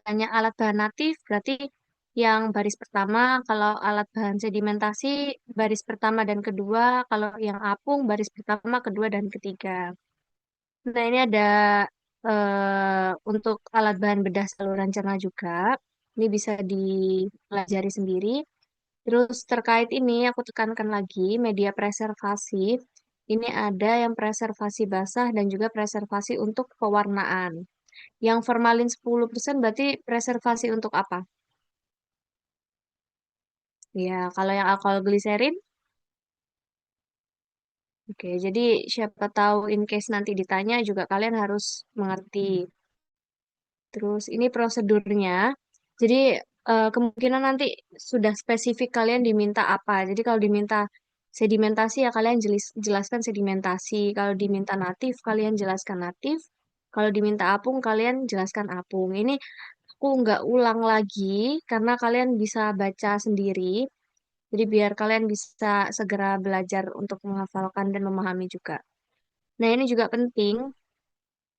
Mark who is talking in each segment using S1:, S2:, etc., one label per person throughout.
S1: ditanya alat bahan natif, berarti yang baris pertama, kalau alat bahan sedimentasi, baris pertama dan kedua, kalau yang apung, baris pertama, kedua, dan ketiga. Nah, ini ada untuk alat bahan bedah saluran cerna juga. Ini bisa dipelajari sendiri. Terus terkait ini, aku tekankan lagi, media preservasi. Ini ada yang preservasi basah dan juga preservasi untuk pewarnaan. Yang formalin 10% berarti preservasi untuk apa? Ya, kalau yang alkohol gliserin, oke. Jadi siapa tahu in case nanti ditanya juga kalian harus mengerti. Terus ini prosedurnya. Jadi kemungkinan nanti sudah spesifik kalian diminta apa. Jadi kalau diminta sedimentasi ya kalian jelaskan sedimentasi. Kalau diminta natif kalian jelaskan natif. Kalau diminta apung kalian jelaskan apung. Ini aku nggak ulang lagi karena kalian bisa baca sendiri. Jadi biar kalian bisa segera belajar untuk menghafalkan dan memahami juga. Nah, ini juga penting.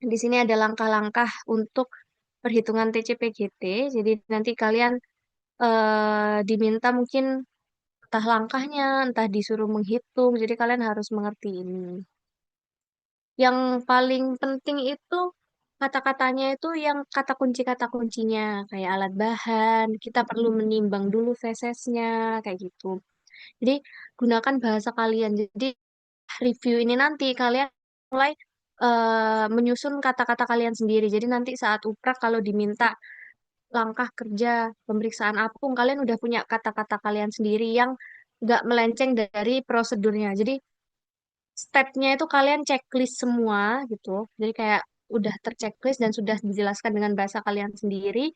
S1: Di sini ada langkah-langkah untuk perhitungan TCPGT. Jadi nanti kalian diminta mungkin entah langkahnya, entah disuruh menghitung. Jadi kalian harus mengerti ini. Yang paling penting itu kata-katanya itu yang kata kunci-kata kuncinya. Kayak alat bahan, kita perlu menimbang dulu fesesnya, kayak gitu. Jadi gunakan bahasa kalian. Jadi review ini nanti kalian mulai menyusun kata-kata kalian sendiri. Jadi nanti saat uprak kalau diminta langkah kerja pemeriksaan apung, kalian udah punya kata-kata kalian sendiri yang nggak melenceng dari prosedurnya. Jadi stepnya itu kalian checklist semua gitu. Jadi kayak udah terchecklist dan sudah dijelaskan dengan bahasa kalian sendiri,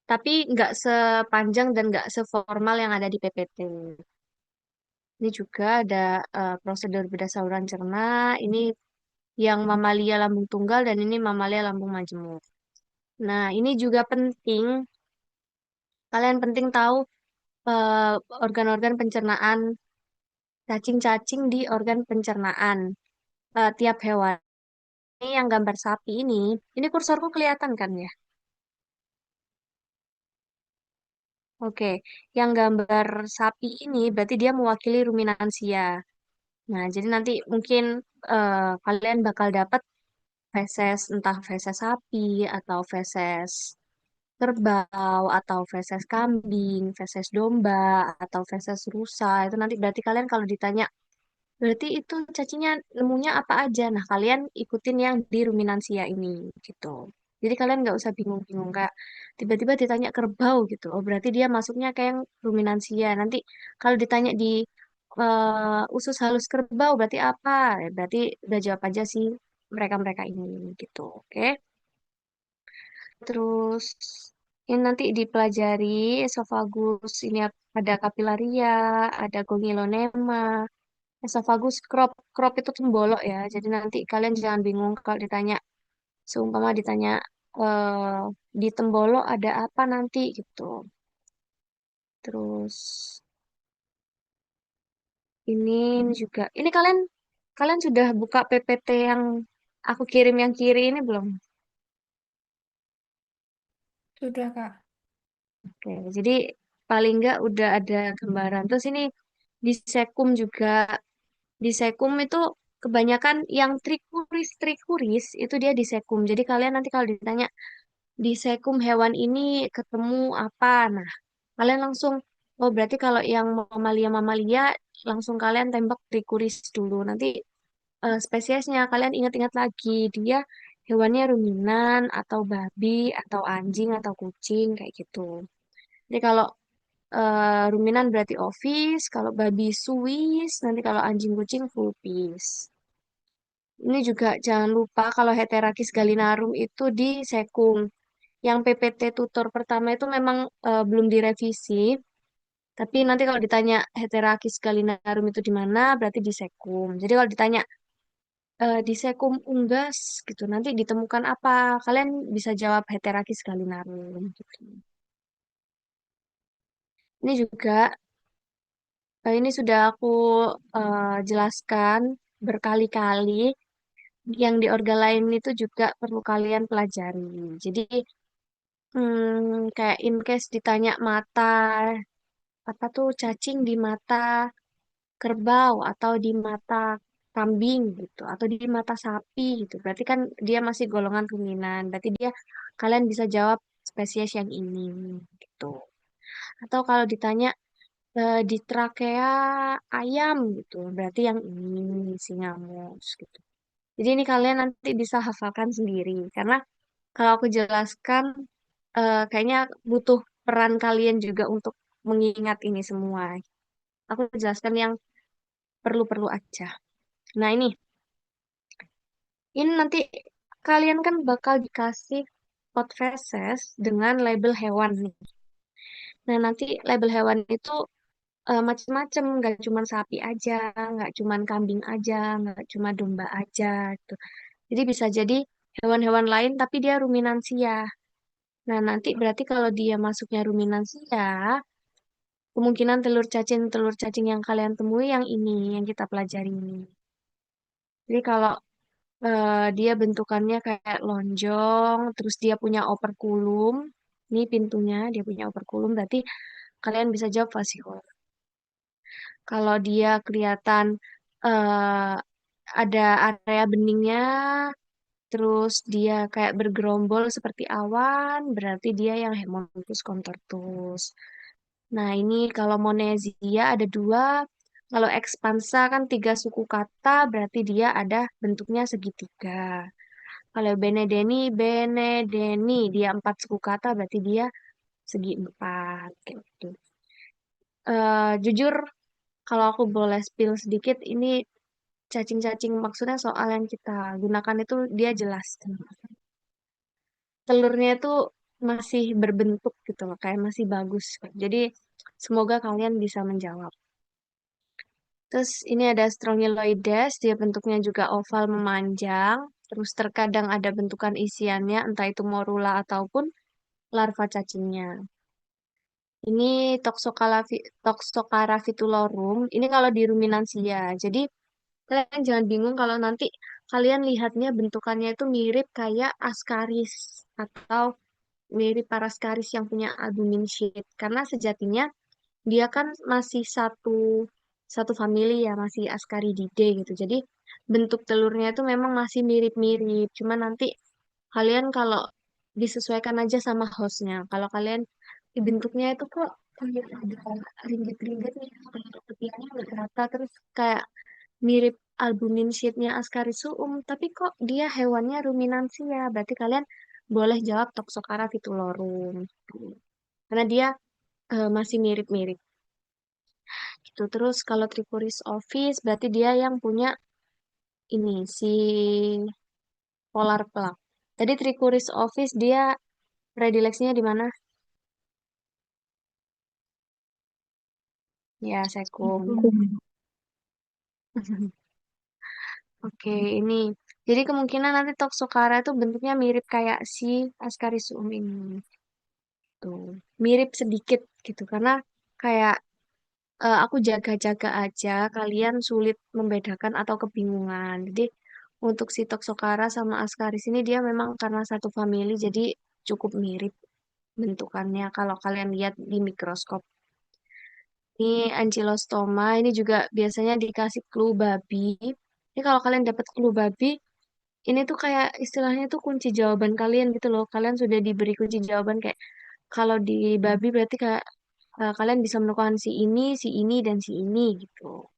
S1: tapi nggak sepanjang dan nggak seformal yang ada di PPT. Ini juga ada prosedur bedah saluran cerna. Ini yang mamalia lambung tunggal dan ini mamalia lambung majemuk. Nah, ini juga penting. Kalian penting tahu eh, organ-organ pencernaan, cacing-cacing di organ pencernaan tiap hewan. Ini yang gambar sapi ini kursorku kelihatan kan ya? Oke, yang gambar sapi ini berarti dia mewakili ruminansia. Nah, jadi nanti mungkin kalian bakal dapat feses, entah feses sapi atau feses kerbau atau feses kambing, feses domba atau feses rusa. Itu nanti berarti kalian kalau ditanya, berarti itu cacingnya nemunya apa aja. Nah, kalian ikutin yang di ruminansia ini gitu. Jadi kalian nggak usah bingung-bingung kayak tiba-tiba ditanya kerbau gitu. Oh, berarti dia masuknya kayak yang ruminansia. Nanti kalau ditanya di usus halus kerbau berarti apa? Ya, berarti udah jawab aja sih mereka-mereka ini gitu. Oke. Terus ini nanti dipelajari esofagus, ini ada kapilaria, ada gongilonema, esofagus crop, crop itu tembolok ya. Jadi nanti kalian jangan bingung kalau ditanya, seumpama ditanya eh, di tembolok ada apa nanti gitu. Terus ini juga, ini kalian kalian sudah buka PPT yang aku kirim yang kiri ini belum?
S2: Sudah, Kak.
S1: Oke, jadi paling nggak udah ada gambaran. Terus ini di Sekum juga. Di Sekum itu kebanyakan yang trikuris itu dia di Sekum. Jadi kalian nanti kalau ditanya di Sekum hewan ini ketemu apa? Nah, kalian langsung, oh berarti kalau yang mamalia-mamalia langsung kalian tembak trikuris dulu. Nanti spesiesnya kalian ingat-ingat lagi dia hewannya ruminan atau babi atau anjing atau kucing kayak gitu. Jadi kalau ruminan berarti ovis, kalau babi Swiss, nanti kalau anjing kucing vulpes. Ini juga jangan lupa kalau Heterakis gallinarum itu di Sekung. Yang PPT tutor pertama itu memang belum direvisi, tapi nanti kalau ditanya Heterakis gallinarum itu di mana, berarti di Sekum. Jadi kalau ditanya di Sekum Unggas gitu, nanti ditemukan apa? Kalian bisa jawab Heterakis gallinarum gitu. Ini juga ini sudah aku jelaskan berkali-kali. Yang di orga lain itu juga perlu kalian pelajari. Jadi Kayak in case ditanya mata, apa tuh cacing di mata kerbau atau di mata kambing gitu atau di mata sapi gitu. Berarti kan dia masih golongan ruminan. Berarti dia kalian bisa jawab spesies yang ini gitu. Atau kalau ditanya di trakea ayam gitu, berarti yang ini singamus gitu. Jadi ini kalian nanti bisa hafalkan sendiri karena kalau aku jelaskan kayaknya butuh peran kalian juga untuk mengingat ini semua. Aku jelaskan yang perlu-perlu aja. Nah, ini nanti kalian kan bakal dikasih pot feses dengan label hewan nih. Nah, nanti label hewan itu macam-macam, nggak cuma sapi aja, nggak cuma kambing aja, nggak cuma domba aja, gitu. Jadi bisa jadi hewan-hewan lain tapi dia ruminansia. Nah, nanti berarti kalau dia masuknya ruminansia, kemungkinan telur cacing yang kalian temui yang ini, yang kita pelajari ini. Jadi kalau dia bentukannya kayak lonjong, terus dia punya operkulum. Ini pintunya, dia punya operkulum, berarti kalian bisa jawab fasihol. Kalau dia kelihatan eh, ada area beningnya, terus dia kayak bergerombol seperti awan, berarti dia yang Haemontus contortus. Nah, ini kalau Monesia ada dua, kalau Expansa kan tiga suku kata, berarti dia ada bentuknya segitiga. Kalau Benedeni, dia empat suku kata, berarti dia segi empat. Gitu. Jujur, kalau aku boleh spill sedikit, ini cacing-cacing maksudnya soal yang kita gunakan itu dia jelas. Telurnya itu masih berbentuk gitu loh, kayak masih bagus. Jadi semoga kalian bisa menjawab. Terus ini ada Strongyloides, dia bentuknya juga oval memanjang. Terus terkadang ada bentukan isiannya, entah itu morula ataupun larva cacingnya. Ini Toxocara fitulorum. Ini kalau di ruminansia. Jadi kalian jangan bingung kalau nanti kalian lihatnya bentukannya itu mirip kayak Ascaris atau mirip Parascaris yang punya albumin sheet. Karena sejatinya dia kan masih satu satu famili ya, masih Ascarididae gitu. Jadi bentuk telurnya itu memang masih mirip-mirip. Cuma nanti kalian kalau disesuaikan aja sama hostnya. Kalau kalian bentuknya itu kok kayak ada ringgit-ringgit nih, tepiannya nggak rata, terus kayak mirip albumin sheetnya Ascarissuum, tapi kok dia hewannya ruminansia. Berarti kalian boleh jawab Toxocara fitulorum. Karena dia masih mirip-mirip. Gitu. Terus kalau Trichuris ovis berarti dia yang punya ini si polar plug. Tadi Trichuris ovis dia predileksinya di mana? Ya, sekum.
S2: Hmm.
S1: Oke, ini. Jadi kemungkinan nanti Toxocara itu bentuknya mirip kayak si Ascarissuum ini. Tuh, mirip sedikit gitu karena kayak aku jaga-jaga aja, kalian sulit membedakan atau kebingungan. Jadi untuk si Toxocara sama Ascaris ini dia memang karena satu famili jadi cukup mirip bentukannya kalau kalian lihat di mikroskop. Ini Ankylostoma, ini juga biasanya dikasih clue babi. Ini kalau kalian dapat clue babi, ini tuh kayak istilahnya tuh kunci jawaban kalian gitu loh. Kalian sudah diberi kunci jawaban kayak kalau di babi berarti kayak kalian bisa menemukan si ini, dan si ini gitu.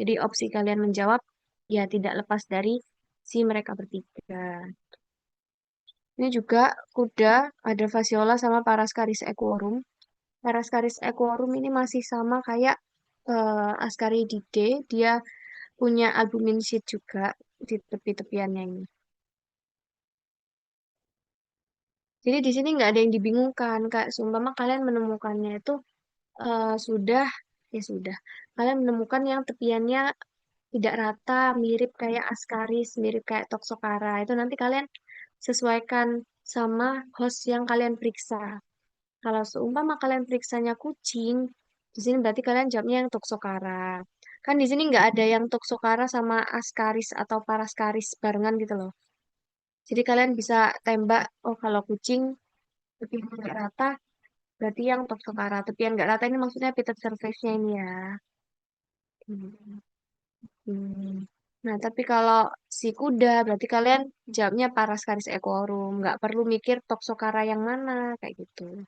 S1: Jadi opsi kalian menjawab ya tidak lepas dari si mereka bertiga. Ini juga kuda ada Fasciola sama Parascaris equorum. Parascaris equorum ini masih sama kayak Ascarididae, dia punya albumin sheet juga di tepi-tepiannya ini. Jadi di sini nggak ada yang dibingungkan, Kak. Seumpama kalian menemukannya itu sudah, ya sudah. Kalian menemukan yang tepiannya tidak rata, mirip kayak Ascaris, mirip kayak Toxocara. Itu nanti kalian sesuaikan sama host yang kalian periksa. Kalau seumpama kalian periksanya kucing, di sini berarti kalian jawabnya yang Toxocara. Kan di sini nggak ada yang Toxocara sama Ascaris atau Parascaris barengan gitu loh. Jadi kalian bisa tembak, oh kalau kucing tepian nggak rata berarti yang toksokara. Tepian nggak rata ini maksudnya epithet surface-nya ini ya. Hmm. Hmm. Nah, tapi kalau si kuda berarti kalian jawabnya Parascaris equorum, nggak perlu mikir toksokara yang mana kayak gitu.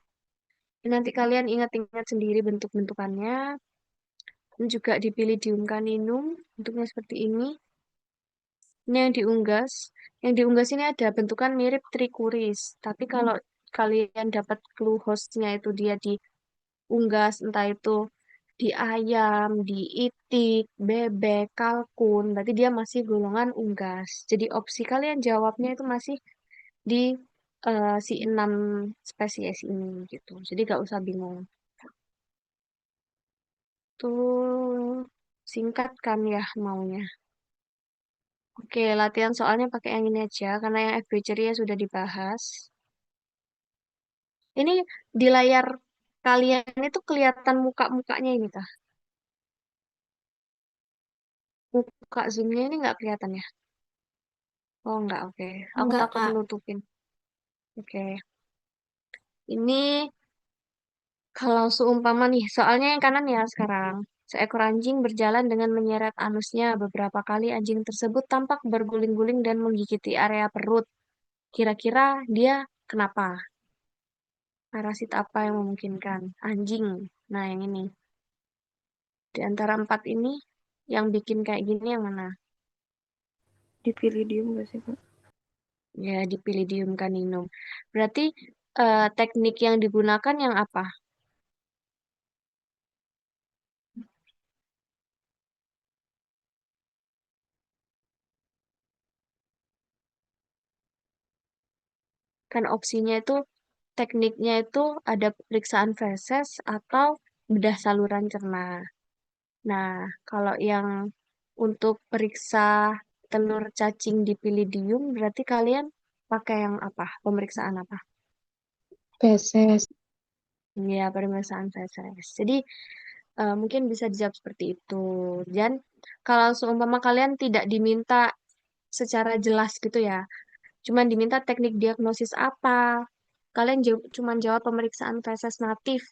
S1: Nanti kalian ingat-ingat sendiri bentuk-bentukannya. Ini juga dipilih dium caninum, bentuknya seperti ini. Ini yang diunggas. Yang diunggas ini ada bentukan mirip trichuris. Tapi kalau kalian dapat clue hostnya itu dia diunggas, entah itu di ayam, di itik, bebek, kalkun, berarti dia masih golongan unggas. Jadi opsi kalian jawabnya itu masih di si 6 spesies ini gitu. Jadi gak usah bingung. Tuh singkat kan ya maunya. Oke, latihan soalnya pakai yang ini aja karena yang FB ceria sudah dibahas. Ini di layar kalian itu kelihatan muka-mukanya ini kah? Muka zoomnya ini nggak kelihatan ya? Oh nggak, oke. Aku
S2: Enggak,
S1: takut
S2: Kak.
S1: nutupin. Oke. Ini kalau seumpama nih, soalnya yang kanan ya sekarang. Seekor anjing berjalan dengan menyeret anusnya. Beberapa kali anjing tersebut tampak berguling-guling dan menggigiti area perut. Kira-kira dia kenapa? Parasit apa yang memungkinkan? Anjing. Nah, yang ini. Di antara empat ini, yang bikin kayak gini yang mana?
S2: Dipilih diem gak sih, Kak?
S1: Ya, Dipilidium caninum. Berarti teknik yang digunakan yang apa? Kan opsinya itu, tekniknya itu ada pemeriksaan feses atau bedah saluran cerna. Nah, kalau yang untuk periksa telur cacing di Pilidium, berarti kalian pakai yang apa? Pemeriksaan apa?
S2: Feses.
S1: Ya, pemeriksaan feses. Jadi, mungkin bisa dijawab seperti itu. Dan kalau seumpama kalian tidak diminta secara jelas gitu ya, cuman diminta teknik diagnosis apa, kalian cuman jawab pemeriksaan feses natif,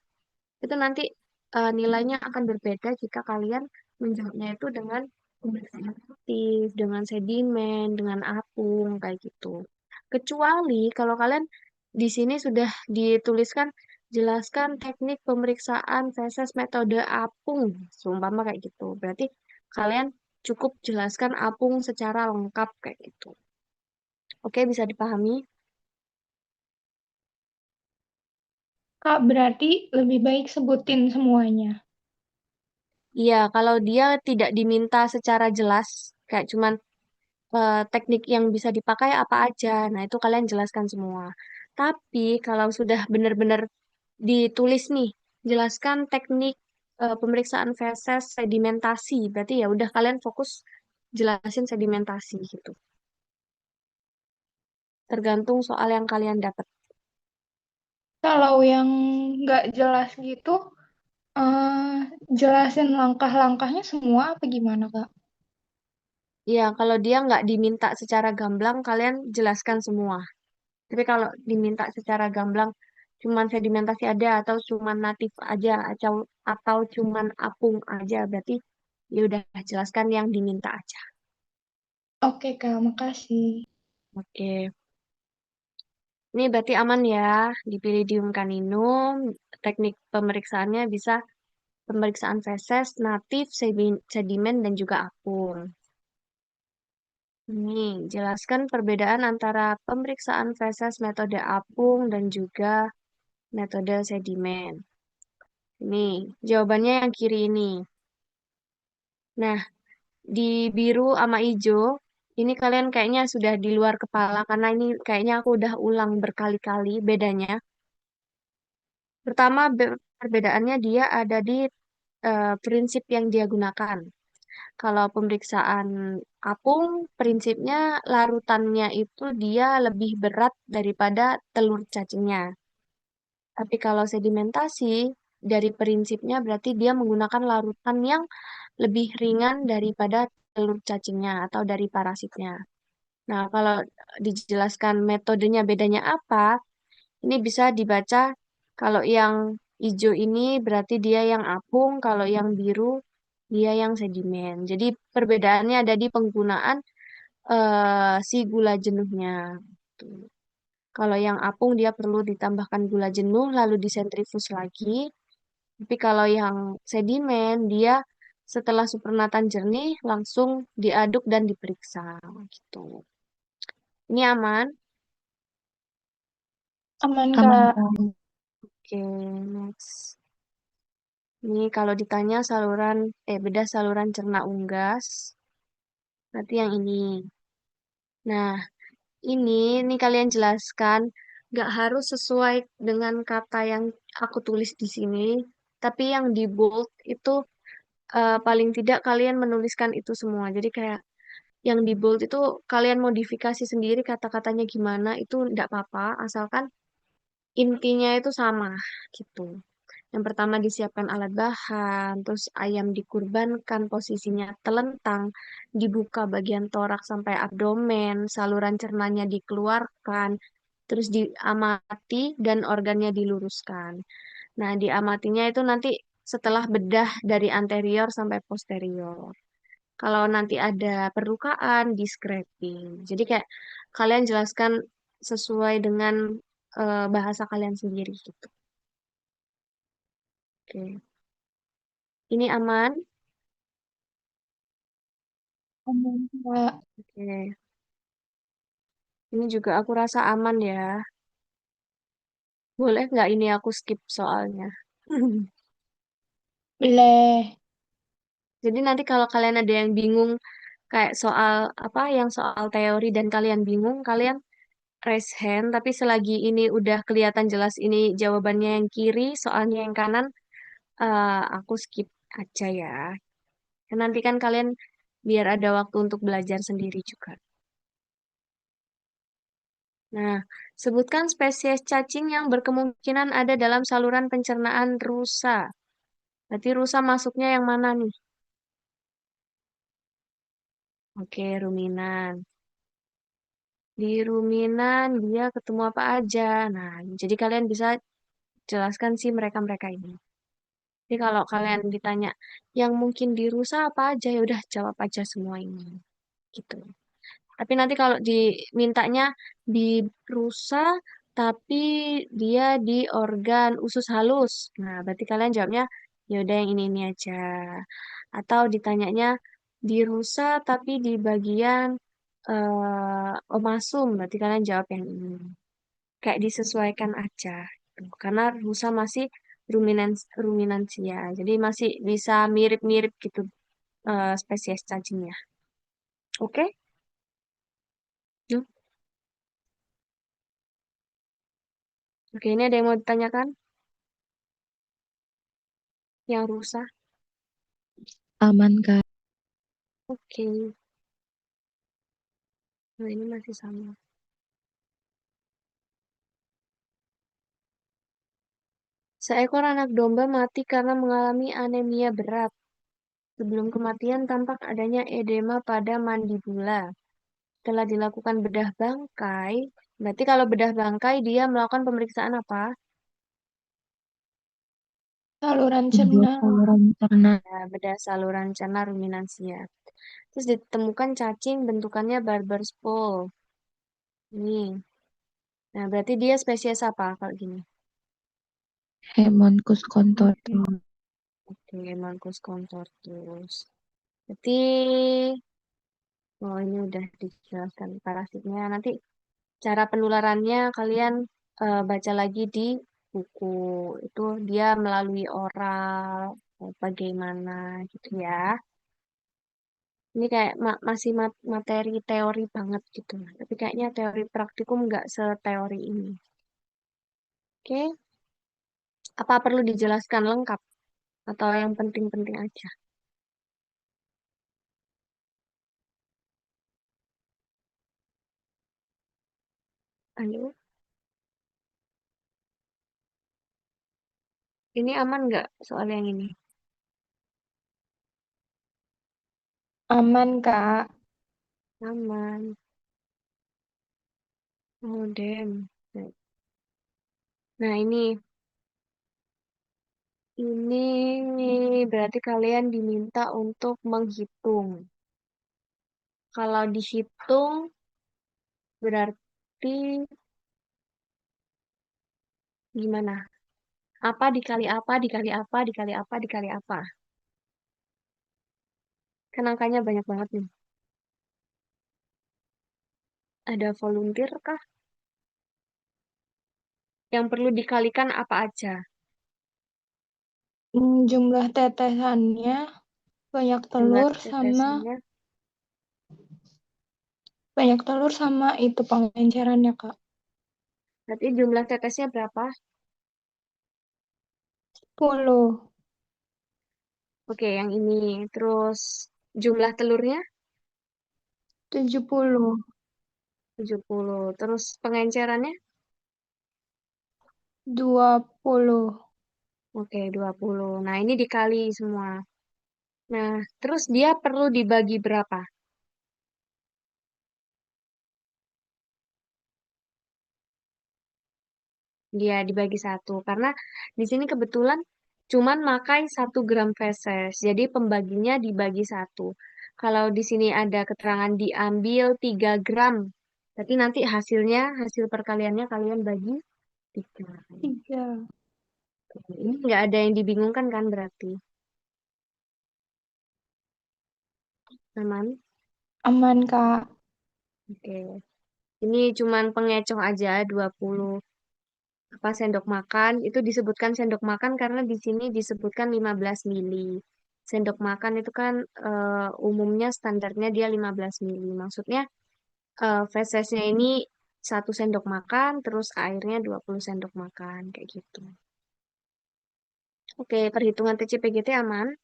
S1: itu nanti nilainya akan berbeda jika kalian menjawabnya itu dengan pemeriksaan aktif, dengan sedimen, dengan apung, kayak gitu. Kecuali kalau kalian di sini sudah dituliskan jelaskan teknik pemeriksaan feses metode apung, seumpama kayak gitu. Berarti kalian cukup jelaskan apung secara lengkap kayak gitu. Oke, bisa dipahami?
S2: Kak, berarti lebih baik sebutin semuanya.
S1: Iya, kalau dia tidak diminta secara jelas, kayak cuman teknik yang bisa dipakai apa aja. Nah, itu kalian jelaskan semua. Tapi kalau sudah benar-benar ditulis nih, jelaskan teknik pemeriksaan feses sedimentasi. Berarti ya udah kalian fokus jelasin sedimentasi gitu. Tergantung soal yang kalian dapat.
S2: Kalau yang nggak jelas gitu, eh, jelasin langkah-langkahnya semua apa gimana, Kak?
S1: Iya, kalau dia nggak diminta secara gamblang, kalian jelaskan semua. Tapi kalau diminta secara gamblang, cuman sedimentasi ada atau cuman natif aja atau cuman apung aja, berarti ya udah jelaskan yang diminta aja.
S2: Oke, Kak, makasih.
S1: Oke. Ini berarti aman ya, Dipilidium caninum. Teknik pemeriksaannya bisa pemeriksaan feses, natif, sedimen, dan juga apung. Ini jelaskan perbedaan antara pemeriksaan feses metode apung dan juga metode sedimen. Ini jawabannya yang kiri ini. Nah, di biru sama hijau, ini kalian kayaknya sudah di luar kepala karena ini kayaknya aku udah ulang berkali-kali bedanya. Pertama, perbedaannya dia ada di prinsip yang dia gunakan. Kalau pemeriksaan apung, prinsipnya larutannya itu dia lebih berat daripada telur cacingnya. Tapi kalau sedimentasi, dari prinsipnya berarti dia menggunakan larutan yang lebih ringan daripada telur cacingnya atau dari parasitnya. Nah, kalau dijelaskan metodenya bedanya apa, Ini bisa dibaca kalau yang hijau ini berarti dia yang apung, kalau yang biru dia yang sedimen. Jadi perbedaannya ada di penggunaan si gula jenuhnya. Tuh. Kalau yang apung dia perlu ditambahkan gula jenuh lalu disentrifus lagi. Tapi kalau yang sedimen dia setelah supernatan jernih langsung diaduk dan diperiksa gitu. Ini aman?
S2: Aman,
S3: Aman,
S2: Kak.
S3: Kak.
S1: Oke, next. Ini kalau ditanya saluran, bedah saluran cerna unggas, berarti yang ini. Nah, ini kalian jelaskan, nggak harus sesuai dengan kata yang aku tulis di sini, tapi yang di bold itu paling tidak kalian menuliskan itu semua. Jadi kayak yang di bold itu kalian modifikasi sendiri kata-katanya gimana, itu nggak apa-apa, asalkan intinya itu sama gitu. Yang pertama disiapkan alat bahan, terus ayam dikurbankan posisinya telentang, dibuka bagian torak sampai abdomen, saluran cernanya dikeluarkan, terus diamati dan organnya diluruskan. Nah, diamatinya itu nanti setelah bedah dari anterior sampai posterior. Kalau nanti ada perlukaan, di scraping. Jadi kayak kalian jelaskan sesuai dengan bahasa kalian sendiri gitu. Oke. Ini aman?
S2: Aman, Kak.
S1: Oke. Ini juga aku rasa aman ya. Boleh nggak ini aku skip soalnya?
S2: Boleh.
S1: Jadi nanti kalau kalian ada yang bingung kayak soal apa yang soal teori dan kalian bingung, kalian raise hand. Tapi selagi ini udah kelihatan jelas ini jawabannya yang kiri, soalnya yang kanan, aku skip aja ya. Dan nanti kan kalian biar ada waktu untuk belajar sendiri juga. Nah, sebutkan spesies cacing yang berkemungkinan ada dalam saluran pencernaan rusa. Berarti rusa masuknya yang mana nih? Oke, ruminan. Di ruminan dia ketemu apa aja. Nah, jadi kalian bisa jelaskan sih mereka-mereka ini. Jadi kalau kalian ditanya yang mungkin di rusa apa aja, ya udah jawab aja semua ini. Gitu. Tapi nanti kalau dimintanya di rusa tapi dia di organ usus halus. Nah, berarti kalian jawabnya ya udah yang ini aja. Atau ditanyanya di rusa tapi di bagian omasum, berarti kalian jawab yang ini. Kayak disesuaikan aja. Gitu. Karena rusa masih ruminansia. Jadi masih bisa mirip-mirip gitu spesies cacingnya. Oke? Yuk. Oke, ini ada yang mau ditanyakan? Yang rusa?
S3: Aman, Kak.
S1: Oke. Nah, ini masih sama. Seekor anak domba mati karena mengalami anemia berat. Sebelum kematian tampak adanya edema pada mandibula. Setelah dilakukan bedah bangkai, berarti kalau bedah bangkai dia melakukan pemeriksaan apa?
S2: Saluran
S3: Udah
S2: cerna.
S3: saluran cerna.
S1: Ya, bedah saluran cerna ruminansia. Terus ditemukan cacing bentukannya barber spole. Ini. Nah, berarti dia spesies apa kalau gini?
S3: Hemonkus
S1: Oke,
S3: contortus.
S1: oke, Marcus contortus. Berarti, oh ini udah dijelaskan parasitnya. Nanti cara penularannya kalian baca lagi di buku. Itu dia melalui oral, bagaimana gitu ya. Ini kayak masih materi teori banget gitu. Tapi kayaknya teori praktikum nggak seteori ini. Oke, apa perlu dijelaskan lengkap? Atau yang penting-penting aja? Ayo, ini aman nggak soal yang ini?
S2: Aman, Kak.
S1: Aman. Oh, damn. Nah, ini berarti kalian diminta untuk menghitung. Kalau dihitung berarti gimana? Apa dikali apa, dikali apa, dikali apa, dikali apa. Kan angkanya banyak banget nih. Ada volunteer kah? Yang perlu dikalikan apa aja?
S2: Jumlah tetesannya, banyak
S1: Jumlah
S2: telur sama
S1: tetesannya.
S2: itu pengencerannya, Kak.
S1: Berarti jumlah tetesnya berapa?
S2: 10,
S1: Oke, yang ini. Terus jumlah telurnya
S2: 70,
S1: 70. Terus pengencerannya?
S2: 20.
S1: Oke, 20. Nah, ini dikali semua. Nah, terus dia perlu dibagi berapa? Dia dibagi satu. Karena di sini kebetulan cuman makai 1 gram feses. Jadi pembaginya dibagi satu. Kalau di sini ada keterangan diambil 3 gram. Berarti nanti hasil perkaliannya kalian bagi 3.
S2: 3.
S1: Ini nggak ada yang dibingungkan kan berarti? Aman?
S2: Aman, Kak.
S1: Oke. Ini cuman pengecoh aja 20 apa sendok makan. Itu disebutkan sendok makan karena di sini disebutkan 15 mili. Sendok makan itu kan umumnya standarnya dia 15 mili. Maksudnya fesesnya ini 1 sendok makan terus airnya 20 sendok makan kayak gitu. Oke, perhitungan TCPGT aman.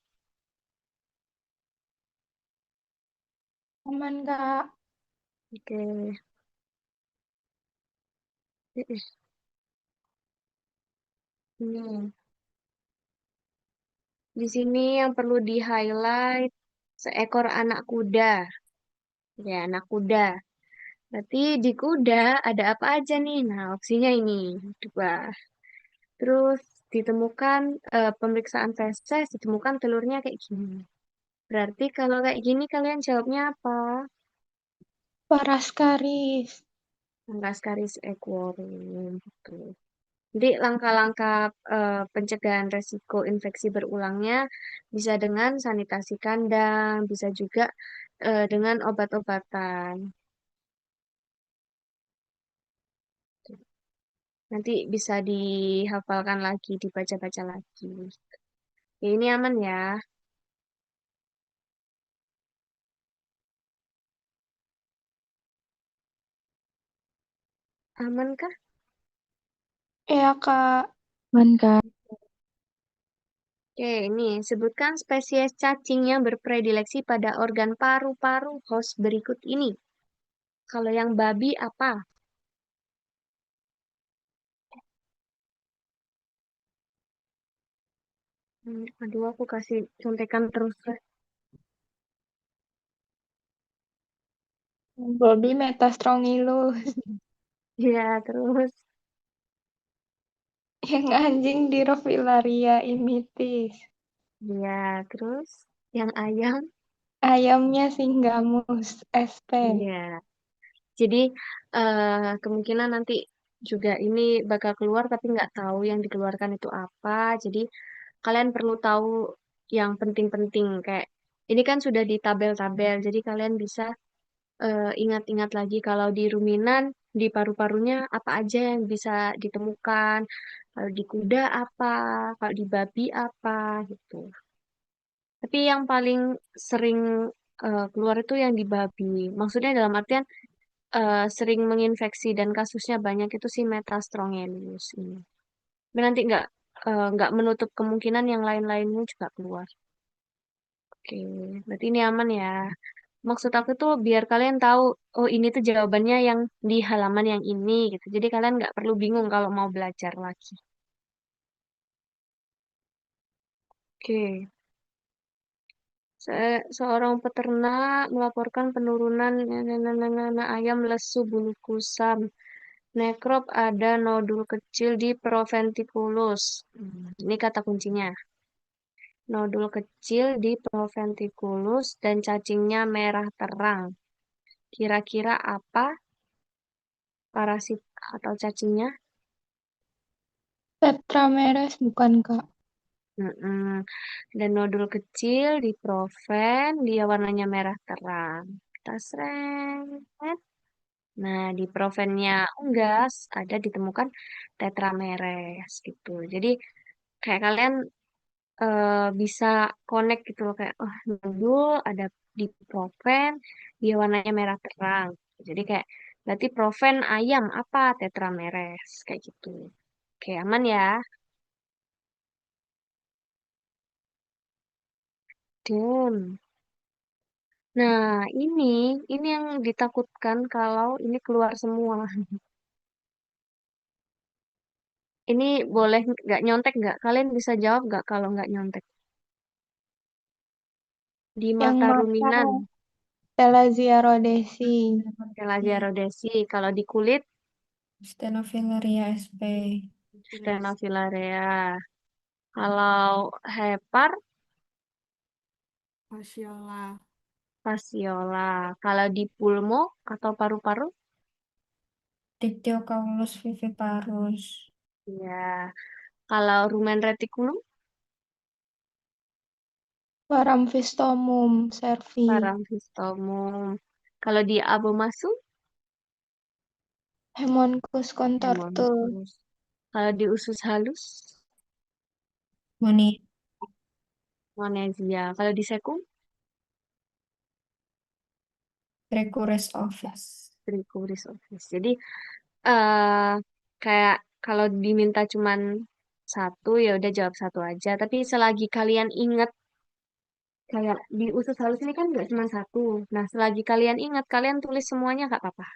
S2: Aman, Kak.
S1: Oke. Ini. Di sini yang perlu di-highlight seekor anak kuda. Ya, anak kuda. Berarti di kuda ada apa aja nih? Nah, opsinya ini dua. Terus ditemukan pemeriksaan feses, ditemukan telurnya kayak gini. Berarti kalau kayak gini kalian jawabnya apa?
S2: Paraskaris.
S1: Angkascaris equorum. Gitu. Jadi langkah-langkah pencegahan resiko infeksi berulangnya bisa dengan sanitasi kandang, bisa juga dengan obat-obatan. Nanti bisa dihafalkan lagi, dibaca-baca lagi. Ya, ini aman ya. Aman kah?
S2: Iya, Kak.
S3: Aman, Kak.
S1: Oke, ini sebutkan spesies cacing yang berpredileksi pada organ paru-paru host berikut ini. Kalau yang babi apa? Aduh, aku kasih contekan terus.
S2: Babi Metastrongylus.
S1: Ya, terus.
S2: Yang anjing Dirofilaria imitis.
S1: Ya, terus. Yang ayam.
S2: Ayamnya Singgamus sp.
S1: Ya. Jadi, kemungkinan nanti juga ini bakal keluar, tapi nggak tahu yang dikeluarkan itu apa. Jadi, kalian perlu tahu yang penting-penting. Kayak, ini kan sudah di tabel-tabel. Jadi, kalian bisa ingat-ingat lagi kalau di ruminan, di paru-parunya apa aja yang bisa ditemukan. Kalau di kuda apa, kalau di babi apa, gitu. Tapi yang paling sering keluar itu yang di babi. Maksudnya dalam artian sering menginfeksi dan kasusnya banyak itu si Metastrongelius ini. Tapi nanti nggak menutup kemungkinan yang lain-lainnya juga keluar. Oke, berarti ini aman ya. Maksud aku tuh biar kalian tahu, oh ini tuh jawabannya yang di halaman yang ini gitu. Jadi kalian nggak perlu bingung kalau mau belajar lagi. Oke, seorang peternak melaporkan penurunan ayam lesu bulu kusam. Nekrop ada nodul kecil di proventriculus. Ini kata kuncinya. Nodul kecil di proventriculus dan cacingnya merah terang. Kira-kira apa parasit atau cacingnya?
S2: Tetrameres bukan, Kak?
S1: Mm-mm. Dan nodul kecil di proven, dia warnanya merah terang. Kita seret. Nah, di provennya unggas ada ditemukan tetrameres gitu. Jadi kayak kalian bisa connect gitu loh kayak oh nodul ada di proven, dia warnanya merah terang. Jadi kayak berarti proven ayam apa tetrameres kayak gitu. Oke, aman ya. Dan nah, ini yang ditakutkan kalau ini keluar semua. Ini boleh nggak nyontek nggak? Kalian bisa jawab nggak kalau nggak nyontek? Di
S2: Yang
S1: mata
S2: mata
S1: ruminan,
S2: Telazia rhodesi.
S1: Calazia rhodesi. Kalau di kulit,
S4: Stenofilaria sp.
S1: Stenovilarea. Kalau hepar,
S4: Fasciola.
S1: fasciola. Kalau di pulmo atau paru-paru,
S4: Dictyocaulus viviparus.
S1: ya. Kalau rumen reticulum,
S2: Paramphystomum cervi.
S1: paramphystomum. Kalau di abomasum,
S2: Hemoncus contortus.
S1: hemoncus. Kalau di usus halus,
S4: Moni.
S1: Monesia. Kalau di sekum,
S4: Trichuris ovis.
S1: trichuris ovis. Jadi eh kayak kalau diminta cuman satu ya udah jawab satu aja. Tapi selagi kalian ingat kayak di usus halus ini kan nggak cuma satu. Nah selagi kalian ingat kalian tulis semuanya nggak apa-apa.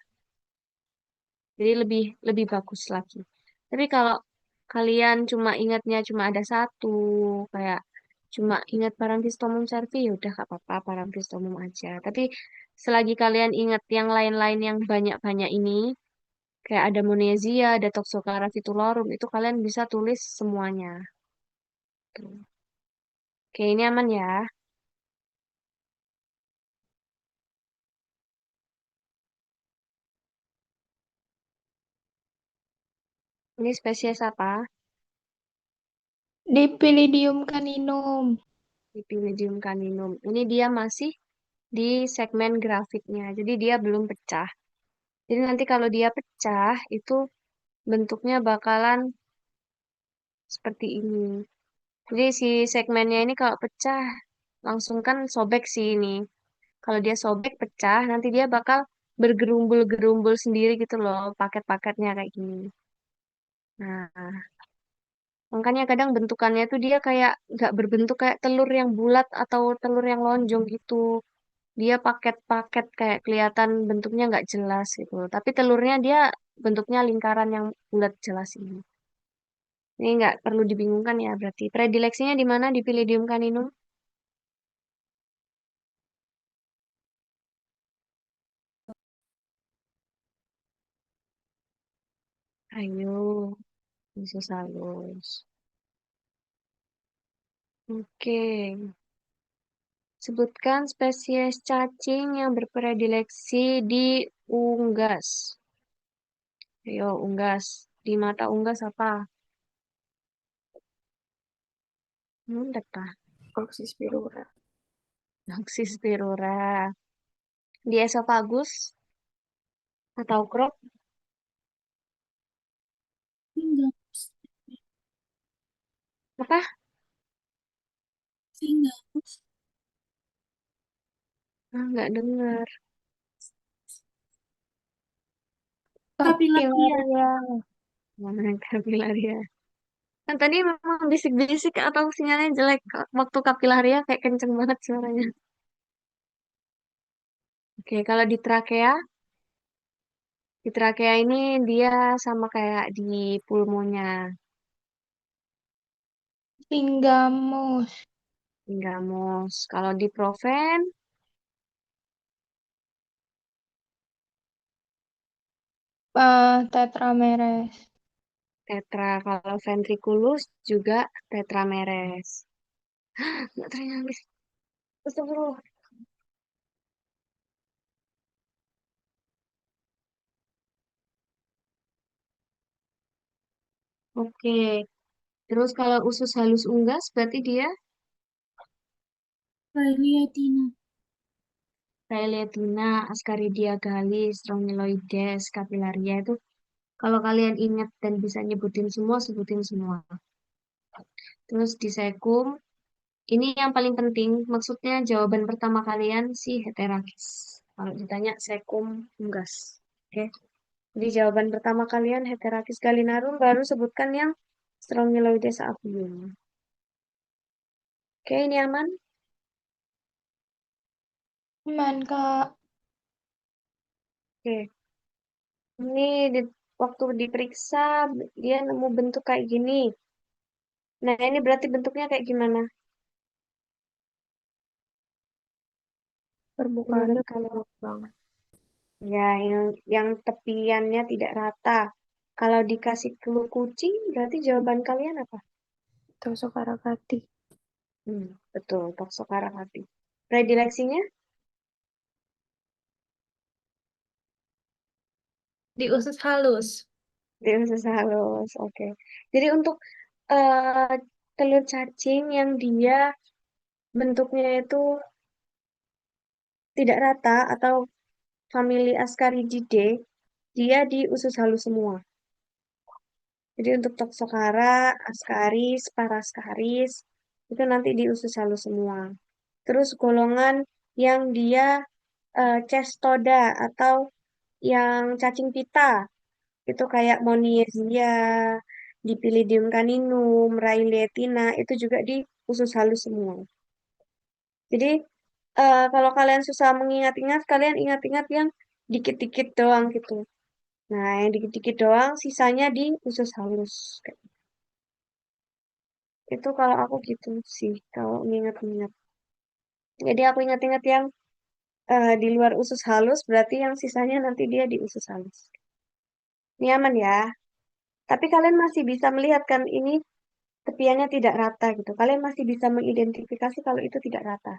S1: Jadi lebih lebih bagus lagi. Tapi kalau kalian cuma ingatnya cuma ada satu, kayak cuma ingat paramphystomum cervi, ya udah gak apa-apa paramphystomum aja. Tapi selagi kalian ingat yang lain-lain yang banyak-banyak ini, kayak ada Monesia, ada Toxocara fitularum, itu kalian bisa tulis semuanya. Tuh. Oke, ini aman ya. Ini spesies apa?
S2: Dipilidium caninum.
S1: Dipilidium caninum. Ini dia masih di segmen grafitnya, jadi dia belum pecah. Jadi nanti kalau dia pecah, itu bentuknya bakalan seperti ini. Jadi si segmennya ini kalau pecah, langsung kan sobek sih ini. Kalau dia sobek pecah, nanti dia bakal bergerumbul-gerumbul sendiri gitu loh, paket-paketnya kayak gini. Nah, makanya kadang bentukannya tuh dia kayak nggak berbentuk kayak telur yang bulat atau telur yang lonjong gitu. Dia paket-paket kayak kelihatan bentuknya nggak jelas gitu. Tapi telurnya dia bentuknya lingkaran yang bulat jelas ini. Ini nggak perlu dibingungkan ya berarti. Predileksinya di mana di Pilidium caninum? Ayo, bisa halus. Oke. Sebutkan spesies cacing yang berpredileksi di unggas. Ayo, unggas. Di mata unggas apa? Dekat.
S4: Coccispirura.
S1: Noxus spirura. Di esofagus atau crop
S4: Singa.
S1: apa?
S4: Singa.
S1: Nggak dengar.
S4: Kapilaria.
S2: Capillaria.
S1: Mana kapilaria? Kan tadi memang bisik-bisik atau sinyalnya jelek. Waktu kapilaria kayak kenceng banget suaranya. Oke, kalau di trakea ini dia sama kayak di pulmonya.
S2: Singgamus.
S1: Gamos. Kalau di proven,
S2: Tetrameres.
S1: Tetra. Kalau ventriculus juga tetrameres. Nggak ternyata habis. Astagfirullah. Oke. Terus kalau usus halus unggas berarti dia
S4: Pailiatina.
S1: Phylletina, Ascaridia galis, Strongyloides, Capillaria itu kalau kalian ingat dan bisa nyebutin semua, sebutin semua. Terus di sekum, ini yang paling penting, maksudnya jawaban pertama kalian si heterakis. Kalau ditanya sekum unggas. Oke. Jadi jawaban pertama kalian heterakis galinarum, baru sebutkan yang Strongyloides avium. Oke, ini aman?
S2: Aman, Kak.
S1: Oke. Ini waktu diperiksa, dia nemu bentuk kayak gini. Nah, ini berarti bentuknya kayak gimana?
S4: Permukaannya
S1: Menurut kalian?
S4: berlubang.
S1: Ya, yang tepiannya tidak rata. Kalau dikasih clue kucing, berarti jawaban kalian apa?
S4: Toxocaracati.
S1: Betul, Toxocaracati. Predileksinya
S4: Di usus halus.
S1: di usus halus. Oke. Jadi untuk eh, telur cacing yang dia bentuknya itu tidak rata atau famili Ascarididae, dia di usus halus semua. Jadi untuk Toxocara, Ascaris, Parascaris, itu nanti di usus halus semua. Terus golongan yang dia cestoda atau yang cacing pita, itu kayak Moniasia, Dipilidium caninum, Railetina, itu juga di usus halus semua. Jadi kalau kalian susah mengingat-ingat, kalian ingat-ingat yang dikit-dikit doang gitu. Nah, yang dikit-dikit doang, sisanya di usus halus. Itu kalau aku gitu sih, kalau ingat-ingat. Jadi aku ingat-ingat yang di luar usus halus, berarti yang sisanya nanti dia di usus halus. Ini aman ya. Tapi kalian masih bisa melihat kan ini tepiannya tidak rata gitu. Kalian masih bisa mengidentifikasi kalau itu tidak rata.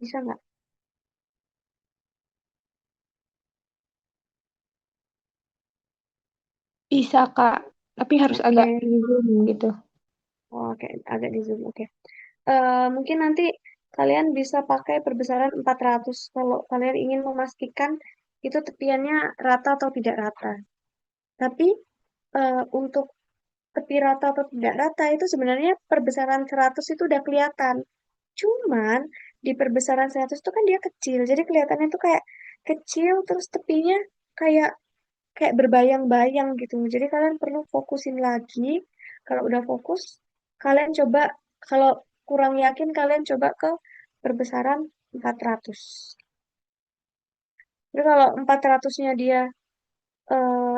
S1: Bisa nggak?
S2: Bisa, Kak. Tapi harus
S1: Oke.
S2: agak di zoom gitu.
S1: Oh, oke, agak di zoom. Oke. Mungkin nanti kalian bisa pakai perbesaran 400 kalau kalian ingin memastikan itu tepiannya rata atau tidak rata. Tapi untuk tepi rata atau tidak rata itu sebenarnya perbesaran 100 itu udah kelihatan. Cuman di perbesaran 100 itu kan dia kecil. Jadi kelihatannya tuh kayak kecil terus tepinya kayak kayak berbayang-bayang gitu. Jadi kalian perlu fokusin lagi. Kalau udah fokus, kalian coba kalau kurang yakin kalian coba ke perbesaran 400. Jadi kalau 400-nya dia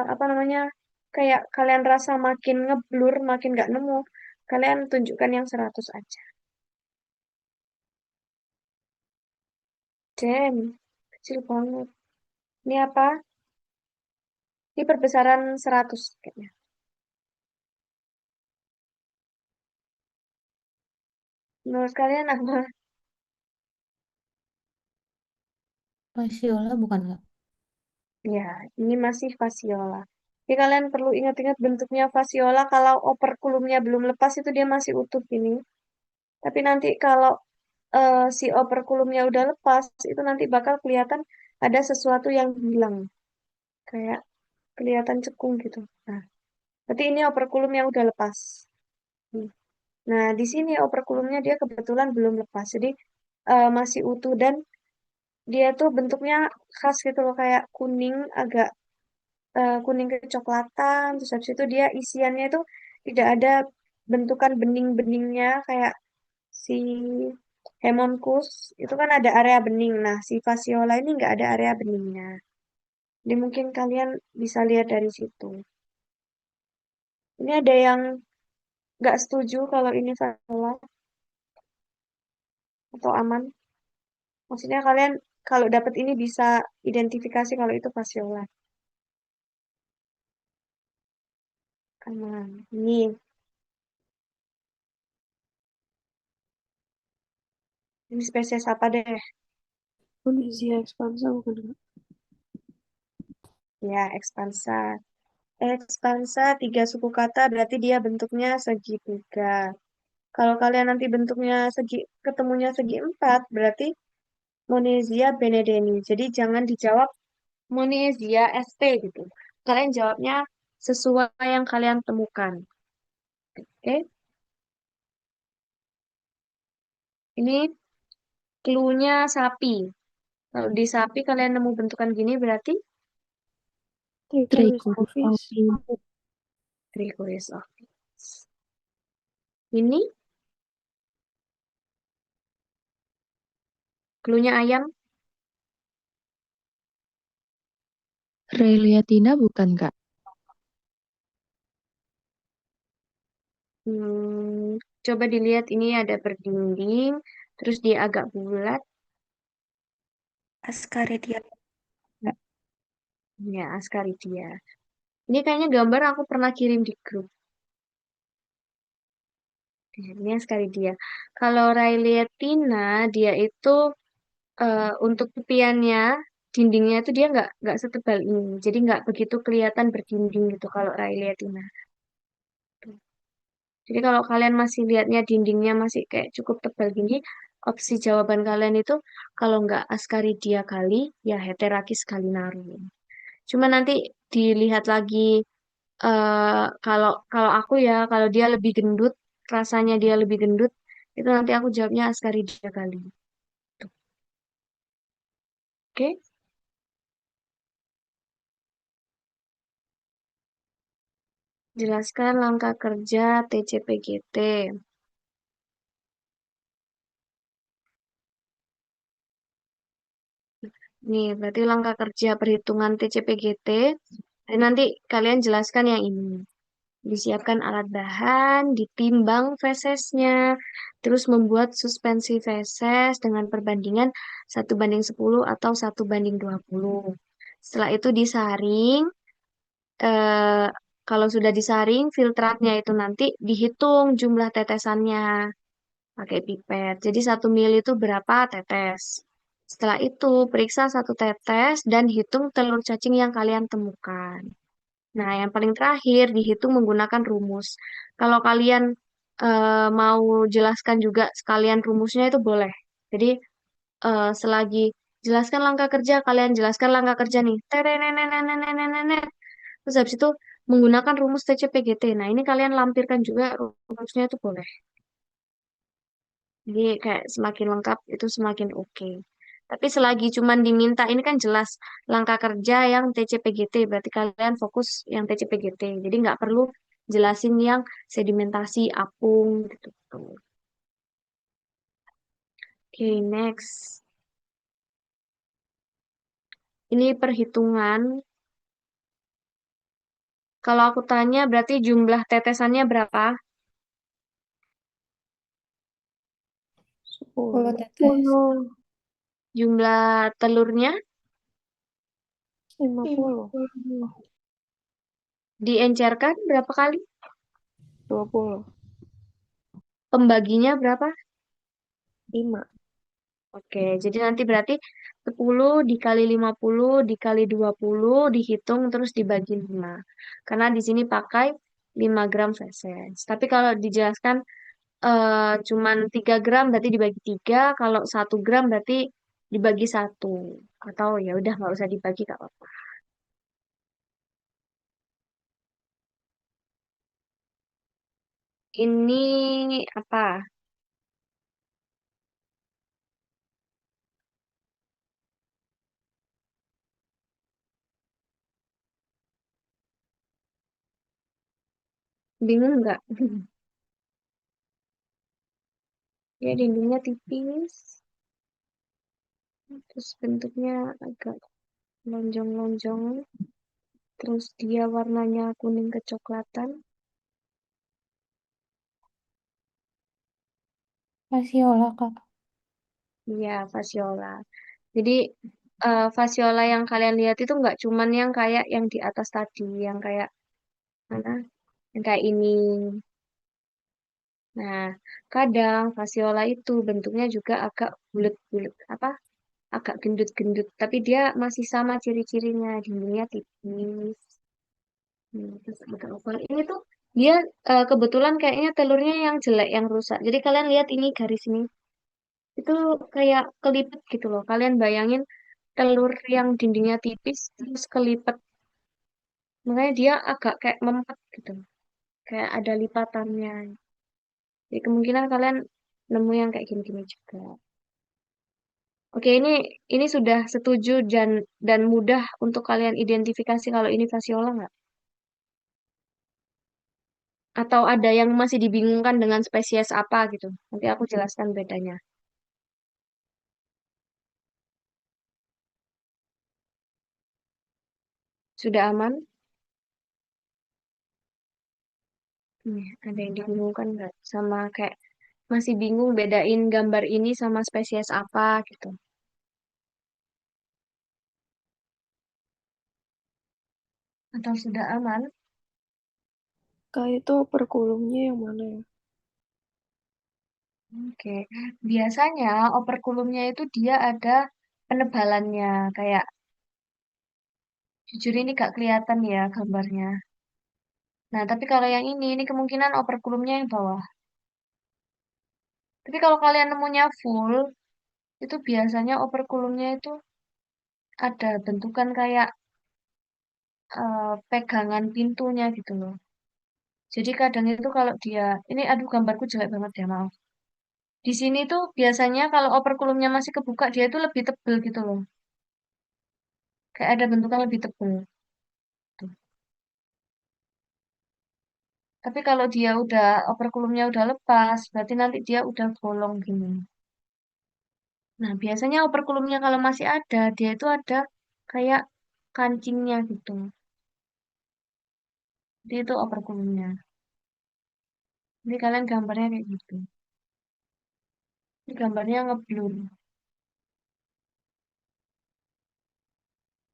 S1: apa namanya kayak kalian rasa makin ngeblur, makin nggak nemu, kalian tunjukkan yang 100 aja. Damn, kecil banget. Ini apa? Ini perbesaran 100 kayaknya. Menurut kalian apa?
S4: Fasciola bukan nggak?
S1: Ya, ini masih fasiola. Jadi kalian perlu ingat-ingat bentuknya fasiola. Kalau operkulumnya belum lepas itu dia masih utuh ini. Tapi nanti kalau si operkulumnya udah lepas, itu nanti bakal kelihatan ada sesuatu yang hilang. Kayak kelihatan cekung gitu. Nah, berarti ini operkulum yang udah lepas. Hmm. Nah, di sini operkulumnya dia kebetulan belum lepas. Jadi masih utuh dan dia tuh bentuknya khas gitu loh kayak kuning agak kuning kecoklatan. Terus habis itu dia isiannya itu tidak ada bentukan bening-beningnya kayak si Hemonkus itu kan ada area bening. Nah, si Fasciola ini nggak ada area beningnya. Jadi mungkin kalian bisa lihat dari situ. Ini ada yang nggak setuju kalau ini salah atau aman. Maksudnya kalian Kalau dapat ini bisa identifikasi kalau itu fasiola. Nah, ini spesies apa deh?
S4: Tunisia expansa bukan Kak?
S1: Ya, ekspansa. Ekspansa tiga suku kata berarti dia bentuknya segitiga. Kalau kalian nanti bentuknya ketemunya segi empat, berarti Monesia benedeni. Jadi jangan dijawab Monesia ST gitu. Kalian jawabnya sesuai yang kalian temukan. Oke, ini clue-nya sapi. Kalau di sapi kalian nemu bentukan gini berarti
S4: Trichoris
S3: Trichoris
S4: ovis.
S3: ovis.
S1: Trichoris ovis. Ini clue-nya ayam.
S3: Reliatina bukan Kak?
S1: Coba dilihat ini ada berdinding, terus dia agak bulat.
S2: Askaridia.
S1: Ya, Ascaridia. Ini kayaknya gambar aku pernah kirim di grup. Ini Ascaridia. Kalau Railietina, dia itu untuk tepiannya, dindingnya itu dia nggak setebal ini. Jadi nggak begitu kelihatan berdinding gitu kalau Railietina. Jadi kalau kalian masih lihatnya dindingnya masih kayak cukup tebal gini, opsi jawaban kalian itu kalau nggak Ascaridia kali, ya Heterakis galinarum. Cuma nanti dilihat lagi kalau kalau aku ya, kalau dia lebih gendut, rasanya dia lebih gendut, itu nanti aku jawabnya Ascaridia kali. Tuh. Oke, jelaskan langkah kerja TCPGT. Nih, berarti langkah kerja perhitungan TCPGT. Nanti kalian jelaskan yang ini. Disiapkan alat bahan, ditimbang fesesnya, terus membuat suspensi feses dengan perbandingan 1:10 atau 1:20. Setelah itu disaring, eh, kalau sudah disaring, filtratnya itu nanti dihitung jumlah tetesannya pakai pipet. Jadi 1 mili itu berapa tetes. Setelah itu, periksa satu tetes dan hitung telur cacing yang kalian temukan. Nah, yang paling terakhir dihitung menggunakan rumus. Kalau kalian mau jelaskan juga sekalian rumusnya itu boleh. Jadi selagi jelaskan langkah kerja, kalian jelaskan langkah kerja nih. Terenenenenenenenet. Terus habis itu menggunakan rumus TCPGT. Nah, ini kalian lampirkan juga rumusnya itu boleh. Jadi kayak semakin lengkap itu semakin oke. Tapi selagi cuman diminta, ini kan jelas langkah kerja yang TCPGT, berarti kalian fokus yang TCPGT. Jadi nggak perlu jelasin yang sedimentasi, apung, gitu. Oke, next. Ini perhitungan. Kalau aku tanya berarti jumlah tetesannya berapa?
S4: 10 tetes.
S2: 10.
S1: Jumlah telurnya
S4: 50.
S1: diencerkan berapa kali?
S4: 20.
S1: Pembaginya berapa?
S4: 5.
S1: Oke, jadi nanti berarti 10 dikali 50 dikali 20 dihitung terus dibagi 5. Karena di sini pakai 5 gram feses. Tapi kalau dijelaskan cuman 3 gram berarti dibagi 3. Kalau 1 gram berarti dibagi 1. Atau ya udah nggak usah dibagi nggak apa-apa. Ini apa? Bingung nggak? Ya dindingnya tipis. Terus bentuknya agak lonjong-lonjong. Terus dia warnanya kuning kecoklatan.
S4: Fasiola Kak.
S1: Iya, fasiola. Jadi fasiola yang kalian lihat itu nggak cuman yang kayak yang di atas tadi, yang kayak mana? Yang kayak ini. Nah, kadang fasiola itu bentuknya juga agak bulat-bulat, apa? Agak gendut-gendut, tapi dia masih sama ciri-cirinya, dindingnya tipis. Terus agak oval. Ini tuh dia kebetulan kayaknya telurnya yang jelek, yang rusak. Jadi kalian lihat ini garis ini, itu kayak kelipet gitu loh. Kalian bayangin telur yang dindingnya tipis terus kelipet, makanya dia agak kayak mempet gitu, kayak ada lipatannya. Jadi kemungkinan kalian nemu yang kayak gini-gini juga. Oke, ini sudah setuju dan mudah untuk kalian identifikasi kalau ini fasiola nggak? Atau ada yang masih dibingungkan dengan spesies apa gitu? Nanti aku jelaskan bedanya. Sudah aman? Nih, ada yang dibingungkan nggak? Sama kayak masih bingung bedain gambar ini sama spesies apa gitu? Atau sudah aman?
S4: Kak itu operculumnya yang mana ya?
S1: Oke, biasanya operkulumnya itu dia ada penebalannya, kayak jujur ini gak kelihatan ya gambarnya. Nah, tapi kalau yang ini kemungkinan operkulumnya yang bawah. Tapi kalau kalian nemunya full, itu biasanya operkulumnya itu ada bentukan kayak pegangan pintunya gitu loh. Jadi kadang itu kalau dia, ini aduh gambarku jelek banget ya, maaf. Di sini tuh biasanya kalau operkulumnya masih kebuka, dia itu lebih tebel gitu loh. Kayak ada bentukan lebih tebel. Tuh. Tapi kalau dia udah operkulumnya udah lepas, berarti nanti dia udah bolong gini. Nah, biasanya operkulumnya kalau masih ada, dia itu ada kayak kancingnya gitu. Jadi itu operkulumnya. Jadi kalian gambarnya kayak gitu. Ini gambarnya ngeblur.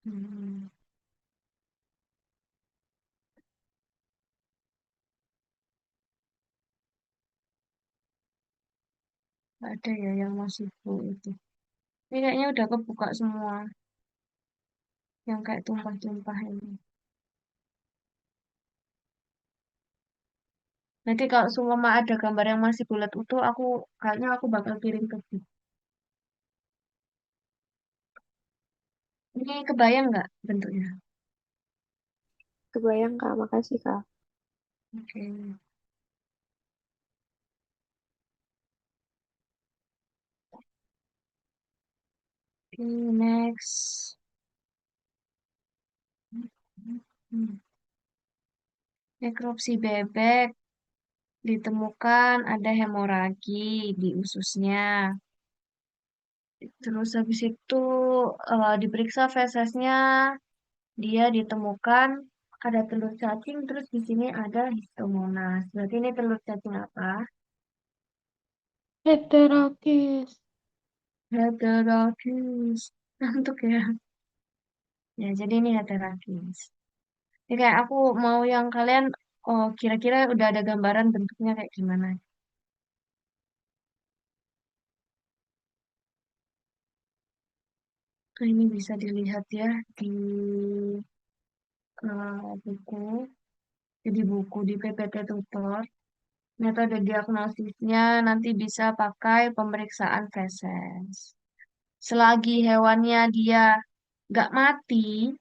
S1: Hmm, nggak ada ya yang masih full itu. Ini kayaknya udah kebuka semua. Yang kayak tumpah-tumpah ini. Nanti kalau semua ada gambar yang masih bulat utuh, kayaknya aku bakal kirim ke grup. Ini kebayang nggak bentuknya?
S4: Kebayang Kak, makasih Kak.
S1: Oke. Oke, next. Hmm. Nekropsi bebek ditemukan ada hemoragi di ususnya. Terus habis itu diperiksa fesesnya, dia ditemukan ada telur cacing, terus di sini ada histomonas. Berarti ini telur cacing apa?
S2: Heterakis.
S1: Heterakis. Ngantuk ya. Ya, jadi ini heterakis. Jadi kayak aku mau yang kalian, oh kira-kira udah ada gambaran bentuknya kayak gimana. Nah, ini bisa dilihat ya di buku. Jadi buku di PPT Tutor. Metode diagnosisnya nanti bisa pakai pemeriksaan feses. Selagi hewannya dia nggak mati,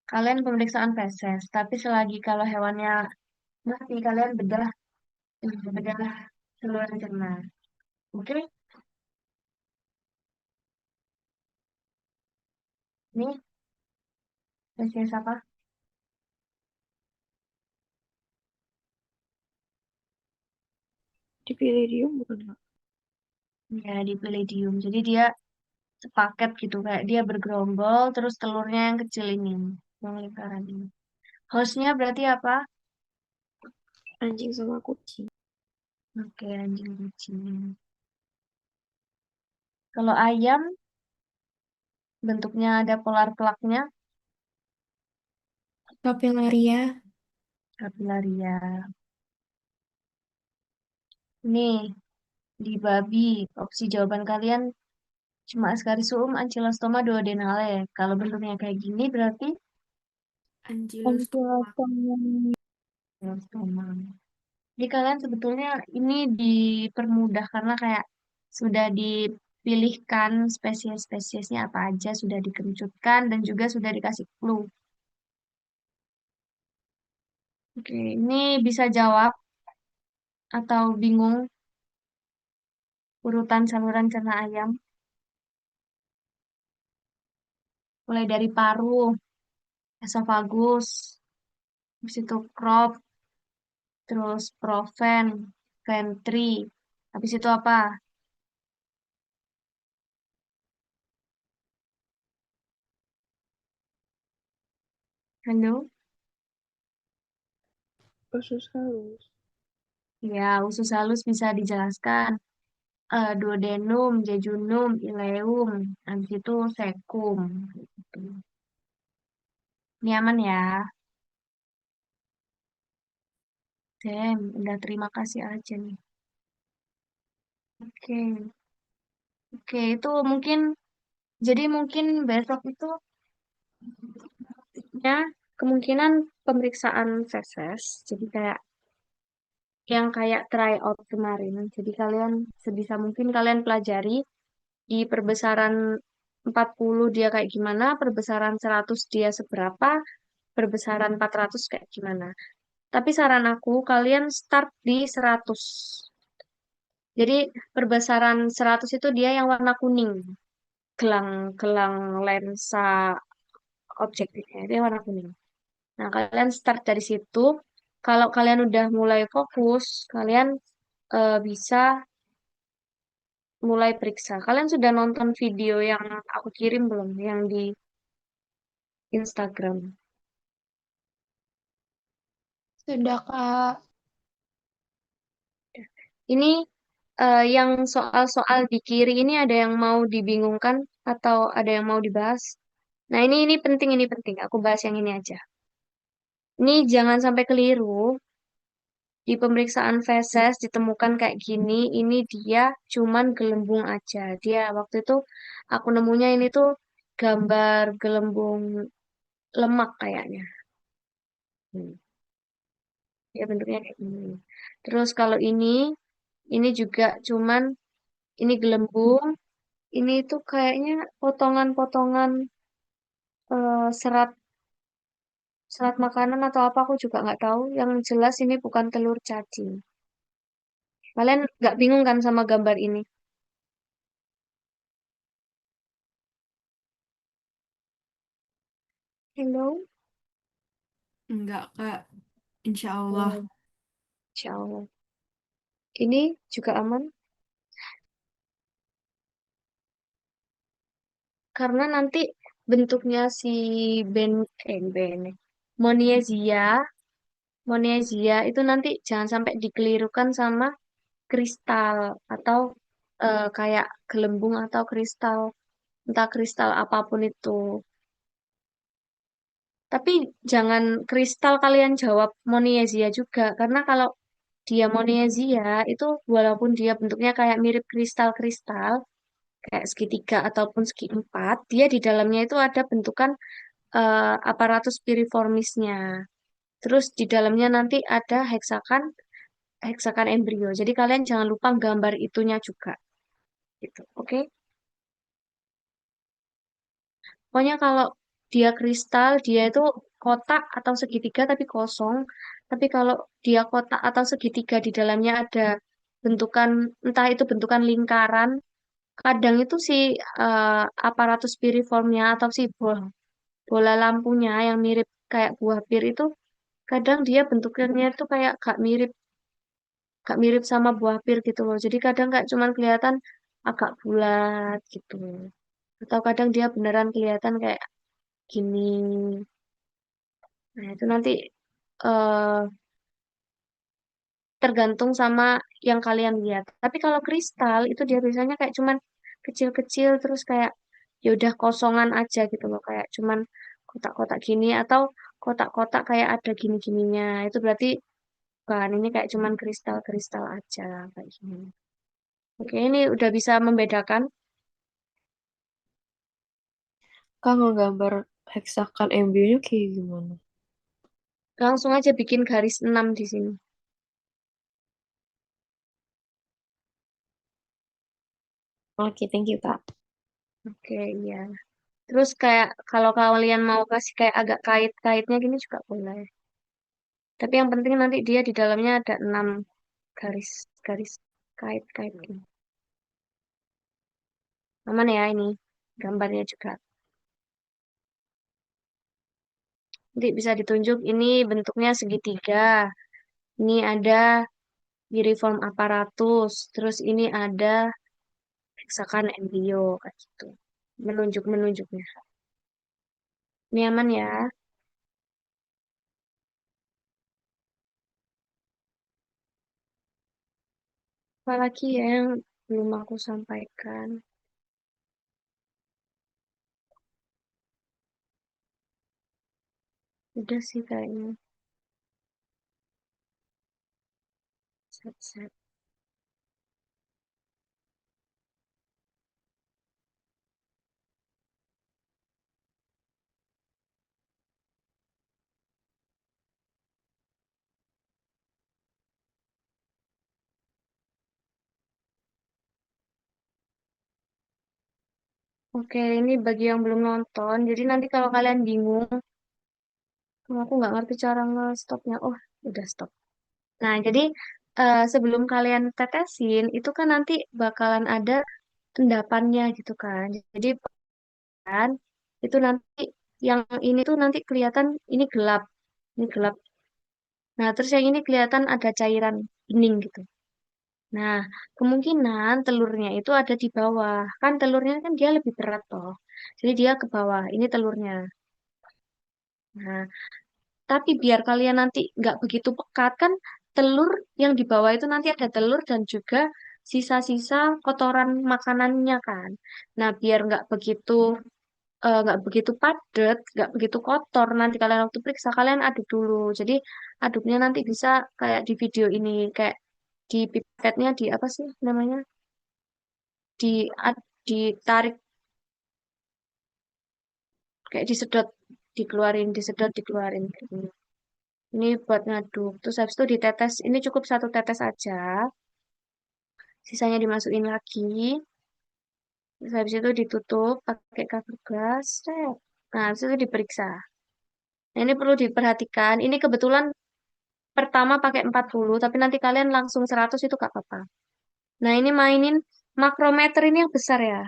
S1: kalian pemeriksaan feses. Tapi selagi kalau hewannya mati, kalian bedah saluran cerna. Oke, ini feses apa?
S4: Di Palladium bukan Kak?
S1: Ya, di palladium. Jadi dia sepaket gitu, kayak dia bergerombol, terus telurnya yang kecil ini, yang lingkaran ini. Hostnya berarti apa?
S4: Anjing sama kucing.
S1: Oke, anjing kucing. Kalau ayam, Bentuknya ada polar plaknya,
S5: Papillaria.
S1: kapilaria. Nih, di babi, opsi jawaban kalian cuma ascarisum, ankylostoma, duodenale. Kalau bentuknya kayak gini berarti
S5: Ankylostoma.
S1: ankylostoma. Jadi kalian sebetulnya ini dipermudah karena kayak sudah dipilihkan spesies-spesiesnya apa aja, sudah dikerucutkan dan juga sudah dikasih clue. Oke, ini bisa jawab atau bingung urutan saluran cerna ayam. Mulai dari paru, esofagus, habis itu crop, terus profen, ventri. Habis itu apa? Halo?
S4: Usus halus.
S1: Ya, usus halus bisa dijelaskan. Duodenum, jejunum, ileum, habis itu sekum. Gitu. Ini aman ya. Udah terima kasih aja nih. Oke, oke itu mungkin, jadi mungkin besok itu ya kemungkinan pemeriksaan feses. Jadi kayak yang kayak tryout kemarin. Jadi kalian sebisa mungkin kalian pelajari di perbesaran 40 dia kayak gimana, perbesaran 100 dia seberapa, perbesaran 400 kayak gimana. Tapi saran aku, kalian start di 100. Jadi perbesaran 100 itu dia yang warna kuning. Gelang-gelang lensa objektifnya itu yang warna kuning. Nah, kalian start dari situ. Kalau kalian udah mulai fokus, kalian bisa mulai periksa. Kalian sudah nonton video yang aku kirim belum? Yang di Instagram.
S2: Sudah, Kak.
S1: Ini yang soal-soal di kiri ini ada yang mau dibingungkan atau ada yang mau dibahas? Nah, ini penting, ini penting. Aku bahas yang ini aja. Ini jangan sampai keliru. Di pemeriksaan feses ditemukan kayak gini, ini dia cuman gelembung aja. Dia waktu itu aku nemunya ini tuh gambar gelembung lemak kayaknya. Hmm. Ya bentuknya kayak gini. Terus kalau ini juga cuman ini gelembung, ini tuh kayaknya potongan-potongan serat serat makanan atau apa aku juga nggak tahu. Yang jelas ini bukan telur cacing. Kalian nggak bingung kan sama gambar ini? Hello?
S5: Enggak, Kak. Insya Allah.
S1: Oh, Insya Allah. Ini juga aman karena nanti bentuknya si ben ben Moniesia Moniesia itu nanti jangan sampai dikelirukan sama kristal atau kayak gelembung atau kristal entah kristal apapun itu. Tapi jangan kristal kalian jawab Moniesia juga karena kalau dia Moniesia itu walaupun dia bentuknya kayak mirip kristal-kristal kayak segitiga ataupun segi empat, dia di dalamnya itu ada bentukan aparatus piriformisnya. Terus di dalamnya nanti ada heksakan heksakan embrio. Jadi kalian jangan lupa gambar itunya juga gitu. Oke? Pokoknya kalau dia kristal, dia itu kotak atau segitiga tapi kosong. Tapi kalau dia kotak atau segitiga di dalamnya ada bentukan entah itu bentukan lingkaran, kadang itu si aparatus piriformnya atau si bola lampunya yang mirip kayak buah pir itu kadang dia bentuknya tuh kayak gak mirip sama buah pir gitu loh. Jadi kadang gak cuman kelihatan agak bulat gitu. Atau kadang dia beneran kelihatan kayak gini. Nah, itu nanti eh, tergantung sama yang kalian lihat. Tapi kalau kristal itu dia biasanya kayak cuman kecil-kecil terus kayak ya udah kosongan aja gitu loh, kayak cuman kotak-kotak gini atau kotak-kotak kayak ada gini-gininya. Itu berarti bukan, ini kayak cuman kristal-kristal aja kayak gini. Oke, ini udah bisa membedakan.
S4: Kak ngegambar heksagon embrionya kayak gimana?
S1: Langsung aja bikin garis 6 di sini.
S4: Oke, thank you, Kak.
S1: Oke, iya. Terus kayak kalau kalian mau kasih kayak agak kait-kaitnya gini juga boleh. Tapi yang penting nanti dia di dalamnya ada 6 garis kait-kait gini. Aman ya ini gambarnya juga. Nanti bisa ditunjuk ini bentuknya segitiga. Ini ada piriform apparatus. Terus ini ada hexagon embrio kayak gitu. Menunjuk-menunjuknya. Ini aman ya. Apalagi ya yang belum aku sampaikan. Udah sih kayaknya. Set-set. Oke, ini bagi yang belum nonton. Jadi nanti kalau kalian bingung, aku nggak ngerti cara nge-stopnya. Oh, udah stop. Nah, jadi sebelum kalian tetesin, itu kan nanti bakalan ada endapannya gitu kan. Jadi kan itu nanti yang ini tuh nanti kelihatan ini gelap, ini gelap. Nah, terus yang ini kelihatan ada cairan bening gitu. Nah, kemungkinan telurnya itu ada di bawah. Kan telurnya kan dia lebih berat toh. Jadi dia ke bawah. Ini telurnya. Nah, tapi biar kalian nanti nggak begitu pekat kan telur yang di bawah itu nanti ada telur dan juga sisa-sisa kotoran makanannya kan. Nah, biar nggak begitu padat, nggak begitu kotor. Nanti kalian waktu periksa kalian aduk dulu. Jadi aduknya nanti bisa kayak di video ini kayak di pipetnya di apa sih namanya? Di ditarik kayak disedot, disedot, dikeluarin kayak gini. Ini buat ngaduk. Terus habis itu ditetes. Ini cukup satu tetes aja. Sisanya dimasukin lagi. Terus habis itu ditutup pakai cover glass. Set. Nah, habis itu diperiksa. Nah, ini perlu diperhatikan. Ini kebetulan pertama pakai 40, tapi nanti kalian langsung 100 itu gak apa-apa. Nah, ini mainin makrometer ini yang besar ya.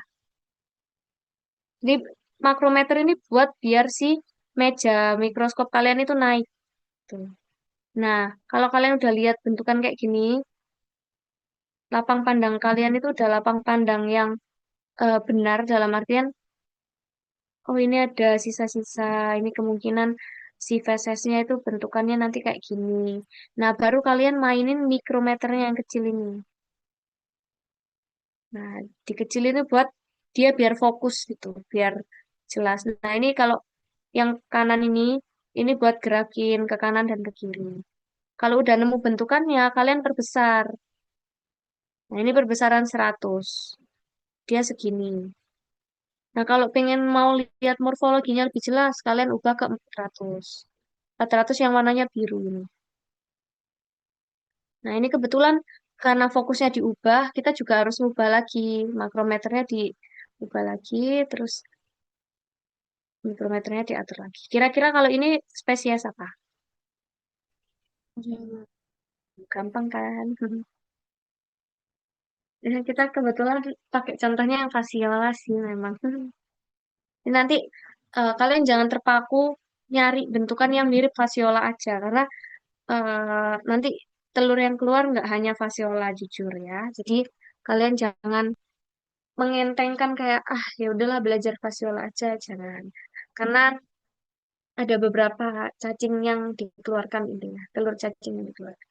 S1: Jadi makrometer ini buat biar si meja mikroskop kalian itu naik. Tuh. Nah, kalau kalian udah lihat bentukan kayak gini, lapang pandang kalian itu udah lapang pandang yang benar dalam artian, oh ini ada sisa-sisa, ini kemungkinan si fesesnya itu bentukannya nanti kayak gini. Nah, baru kalian mainin mikrometernya yang kecil ini. Nah, dikecilin itu buat dia biar fokus gitu, biar jelas. Nah, ini kalau yang kanan ini buat gerakin ke kanan dan ke kiri. Kalau udah nemu bentukannya, kalian perbesar. Nah, ini perbesaran 100. Dia segini. Nah, kalau pengen mau lihat morfologinya lebih jelas, kalian ubah ke 400. 400 yang warnanya biru ini. Nah, ini kebetulan karena fokusnya diubah, kita juga harus ubah lagi. Makrometernya diubah lagi, terus mikrometernya diatur lagi. Kira-kira kalau ini spesies apa? Gampang kan? Ya, kita kebetulan pakai contohnya yang fasiola sih memang. Ini nanti kalian jangan terpaku nyari bentukan yang mirip fasiola aja, karena nanti telur yang keluar nggak hanya fasiola jujur ya. Jadi kalian jangan mengentengkan kayak ya udahlah belajar fasiola aja, jangan. Karena ada beberapa cacing yang dikeluarkan intinya, telur cacing yang dikeluarkan.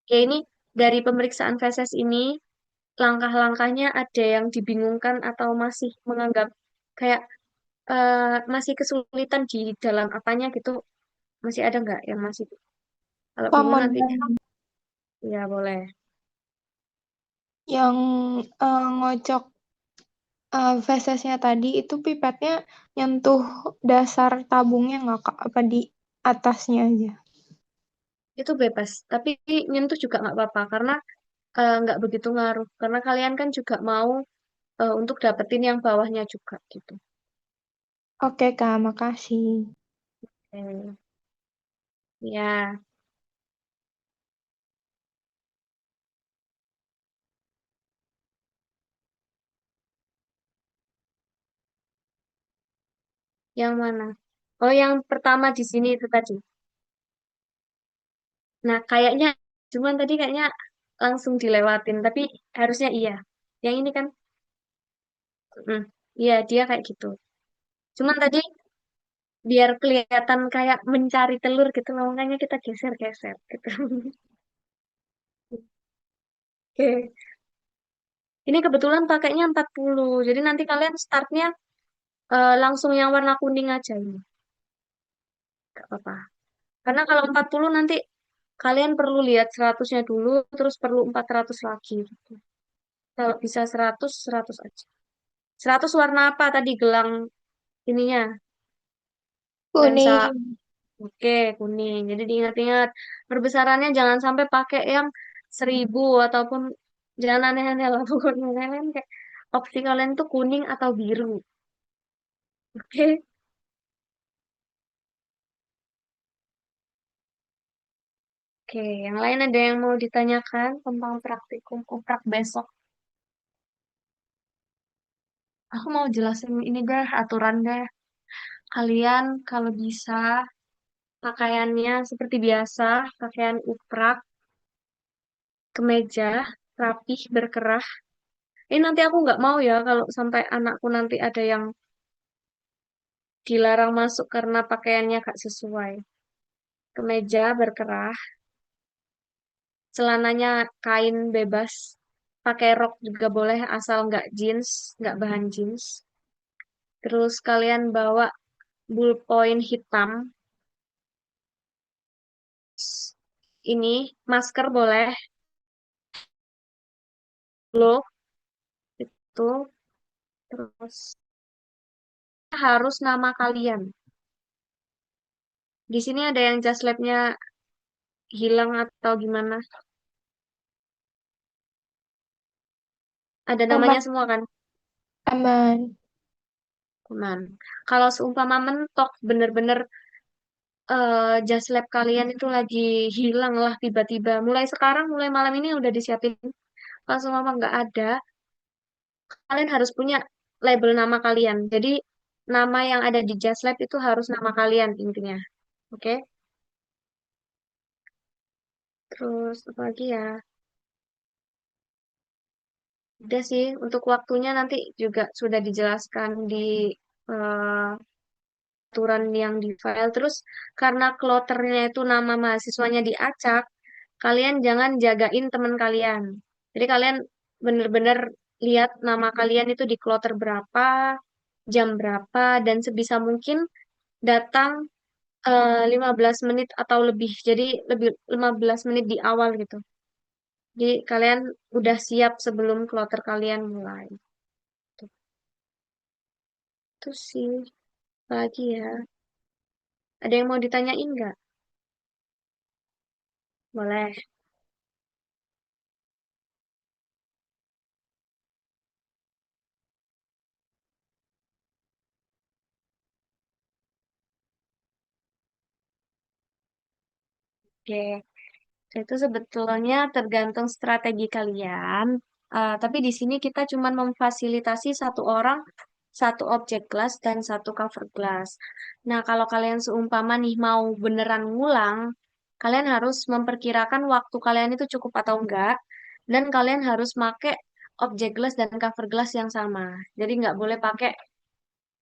S1: Ya ini dari pemeriksaan feses ini langkah-langkahnya ada yang dibingungkan atau masih menganggap Kayak masih kesulitan di dalam apanya gitu, masih ada nggak yang masih? Kalau bingung nanti,
S2: Pemegang
S1: ya boleh.
S2: yang ngocok fesesnya tadi itu pipetnya nyentuh dasar tabungnya nggak Kak? Apa di atasnya aja?
S1: Itu bebas, tapi nyentuh juga nggak apa-apa karena nggak begitu ngaruh. Karena kalian kan juga mau untuk dapetin yang bawahnya juga gitu.
S2: Oke Kak, makasih.
S1: Oke. Ya, yang mana? Oh, yang pertama di sini itu tadi. Nah, kayaknya, cuman tadi kayaknya langsung dilewatin, tapi harusnya iya. Yang ini kan, iya dia kayak gitu. Cuman tadi biar kelihatan kayak mencari telur gitu, makanya kita geser-geser gitu. Oke, ini kebetulan pakainya 40, jadi nanti kalian startnya langsung yang warna kuning aja ini, gak apa-apa. Karena kalau 40 nanti kalian perlu lihat 100-nya dulu, terus perlu 400 lagi gitu. Kalau bisa 100, 100 aja. 100 warna apa tadi gelang ininya? Lensa,
S2: Kuning.
S1: oke, kuning. Jadi diingat-ingat, perbesarannya jangan sampai pakai yang 1000 ataupun jangan aneh-aneh lah pokoknya. Kalian kayak opsi kalian tuh kuning atau biru. Oke, oke. Yang lain ada yang mau ditanyakan tentang praktikum uprak besok? Aku mau jelasin ini deh, aturan deh. Kalian kalau bisa pakaiannya seperti biasa, pakaian uprak, kemeja, rapih, berkerah. Ini nanti aku nggak mau ya kalau sampai anakku nanti ada yang dilarang masuk karena pakaiannya gak sesuai. Kemeja berkerah, celananya kain bebas, pakai rok juga boleh asal nggak jeans, nggak bahan jeans. Terus kalian bawa ballpoint hitam, ini masker boleh, glove itu, terus harus nama kalian. Di sini ada yang just lab-nya hilang atau gimana? Ada namanya
S2: Aman,
S1: semua kan?
S2: aman.
S1: Aman. Kalau seumpama mentok bener-bener just lab kalian itu lagi hilang lah tiba-tiba. Mulai sekarang, mulai malam ini udah disiapin. Kalau seumpama nggak ada, kalian harus punya label nama kalian. Jadi nama yang ada di just lab itu harus nama kalian intinya. Oke? Terus apa lagi ya? Udah sih, untuk waktunya nanti juga sudah dijelaskan di eh, aturan yang di file. Terus karena kloternya itu nama mahasiswanya diacak, kalian jangan jagain teman kalian. Jadi kalian bener-bener lihat nama kalian itu di kloter berapa, jam berapa, dan sebisa mungkin datang 15 menit atau lebih. Jadi lebih 15 menit di awal gitu. Jadi kalian udah siap sebelum kloter kalian mulai. Tuh. Itu sih lagi ya. Ada yang mau ditanyain nggak? Boleh. Oke. Itu sebetulnya tergantung strategi kalian. Tapi di sini kita cuma memfasilitasi satu orang, satu objek kelas, dan satu cover kelas. Nah, kalau kalian seumpama nih mau beneran ngulang, kalian harus memperkirakan waktu kalian itu cukup atau enggak, dan kalian harus pakai objek kelas dan cover kelas yang sama. Jadi nggak boleh pakai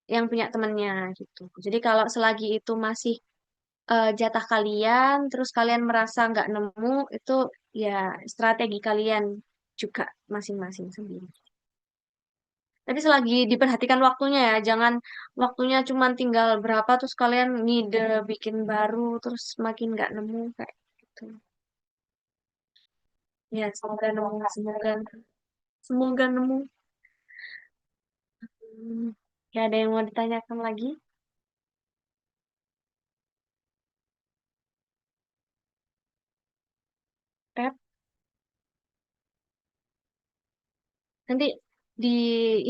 S1: yang punya temennya gitu. Jadi kalau selagi itu masih jatah kalian, terus kalian merasa nggak nemu, itu ya strategi kalian juga masing-masing sendiri. Tapi selagi diperhatikan waktunya ya, jangan waktunya cuma tinggal berapa terus kalian ngide bikin baru terus makin nggak nemu kayak gitu. Ya, semoga nemu, semoga nemu. Ya, ada yang mau ditanyakan lagi? Pep, nanti di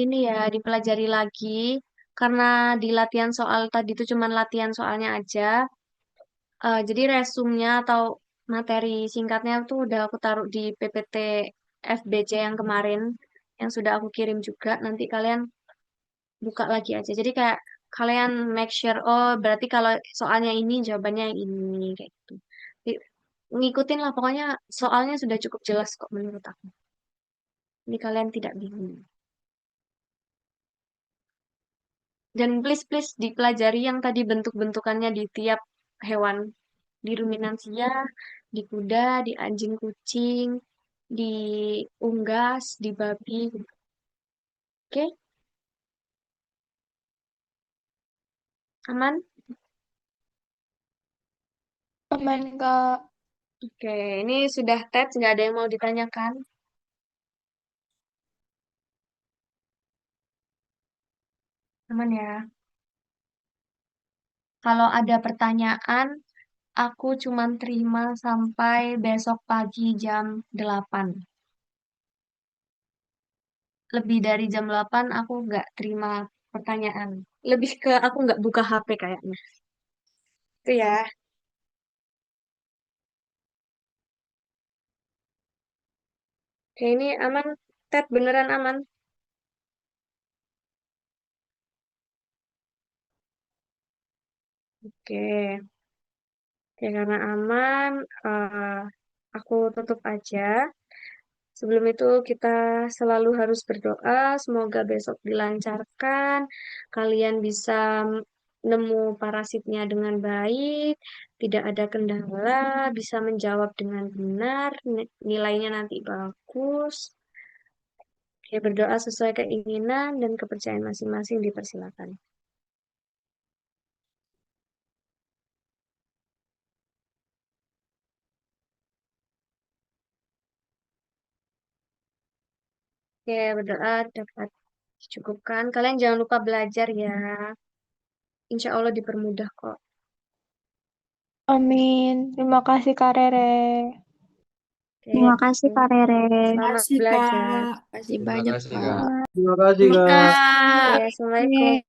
S1: ini ya dipelajari lagi karena di latihan soal tadi itu cuma latihan soalnya aja. Jadi resumnya atau materi singkatnya tuh udah aku taruh di PPT FBC yang kemarin yang sudah aku kirim juga. Nanti kalian buka lagi aja. Jadi kayak kalian make sure, oh berarti kalau soalnya ini jawabannya yang ini kayak gitu. Ngikutin lah pokoknya soalnya sudah cukup jelas kok menurut aku. Jadi kalian tidak bingung. Dan please dipelajari yang tadi bentuk-bentukannya di tiap hewan. Di ruminansia, di kuda, di anjing kucing, di unggas, di babi. Oke, aman?
S2: Aman, Kak.
S1: Oke, ini sudah tes, nggak ada yang mau ditanyakan? Aman ya? Kalau ada pertanyaan, aku cuman terima sampai besok pagi jam 8. Lebih dari jam 8 aku nggak terima pertanyaan. Lebih ke aku nggak buka HP kayaknya. Itu ya. Oke, ini aman. Ted beneran aman. Oke. Oke, karena aman, aku tutup aja. Sebelum itu kita selalu harus berdoa, semoga besok dilancarkan, kalian bisa nemu parasitnya dengan baik, tidak ada kendala, bisa menjawab dengan benar, nilainya nanti bagus. Ya, berdoa sesuai keinginan dan kepercayaan masing-masing dipersilakan. Oke, berdoa dapat dicukupkan. Kalian jangan lupa belajar ya. Insya Allah dipermudah kok.
S2: Amin. Terima kasih, Kak Rere.
S1: Oke,
S3: Terima kasih Kak Rere.
S1: selamat
S5: Makasih,
S1: belajar.
S5: Kak.
S4: Kasih
S6: Terima
S4: banyak,
S6: kasih,
S4: Kak.
S6: Kak.
S7: Terima kasih,
S5: Terima
S7: Kak.
S5: kasih, Kak.
S1: Oke, Assalamualaikum.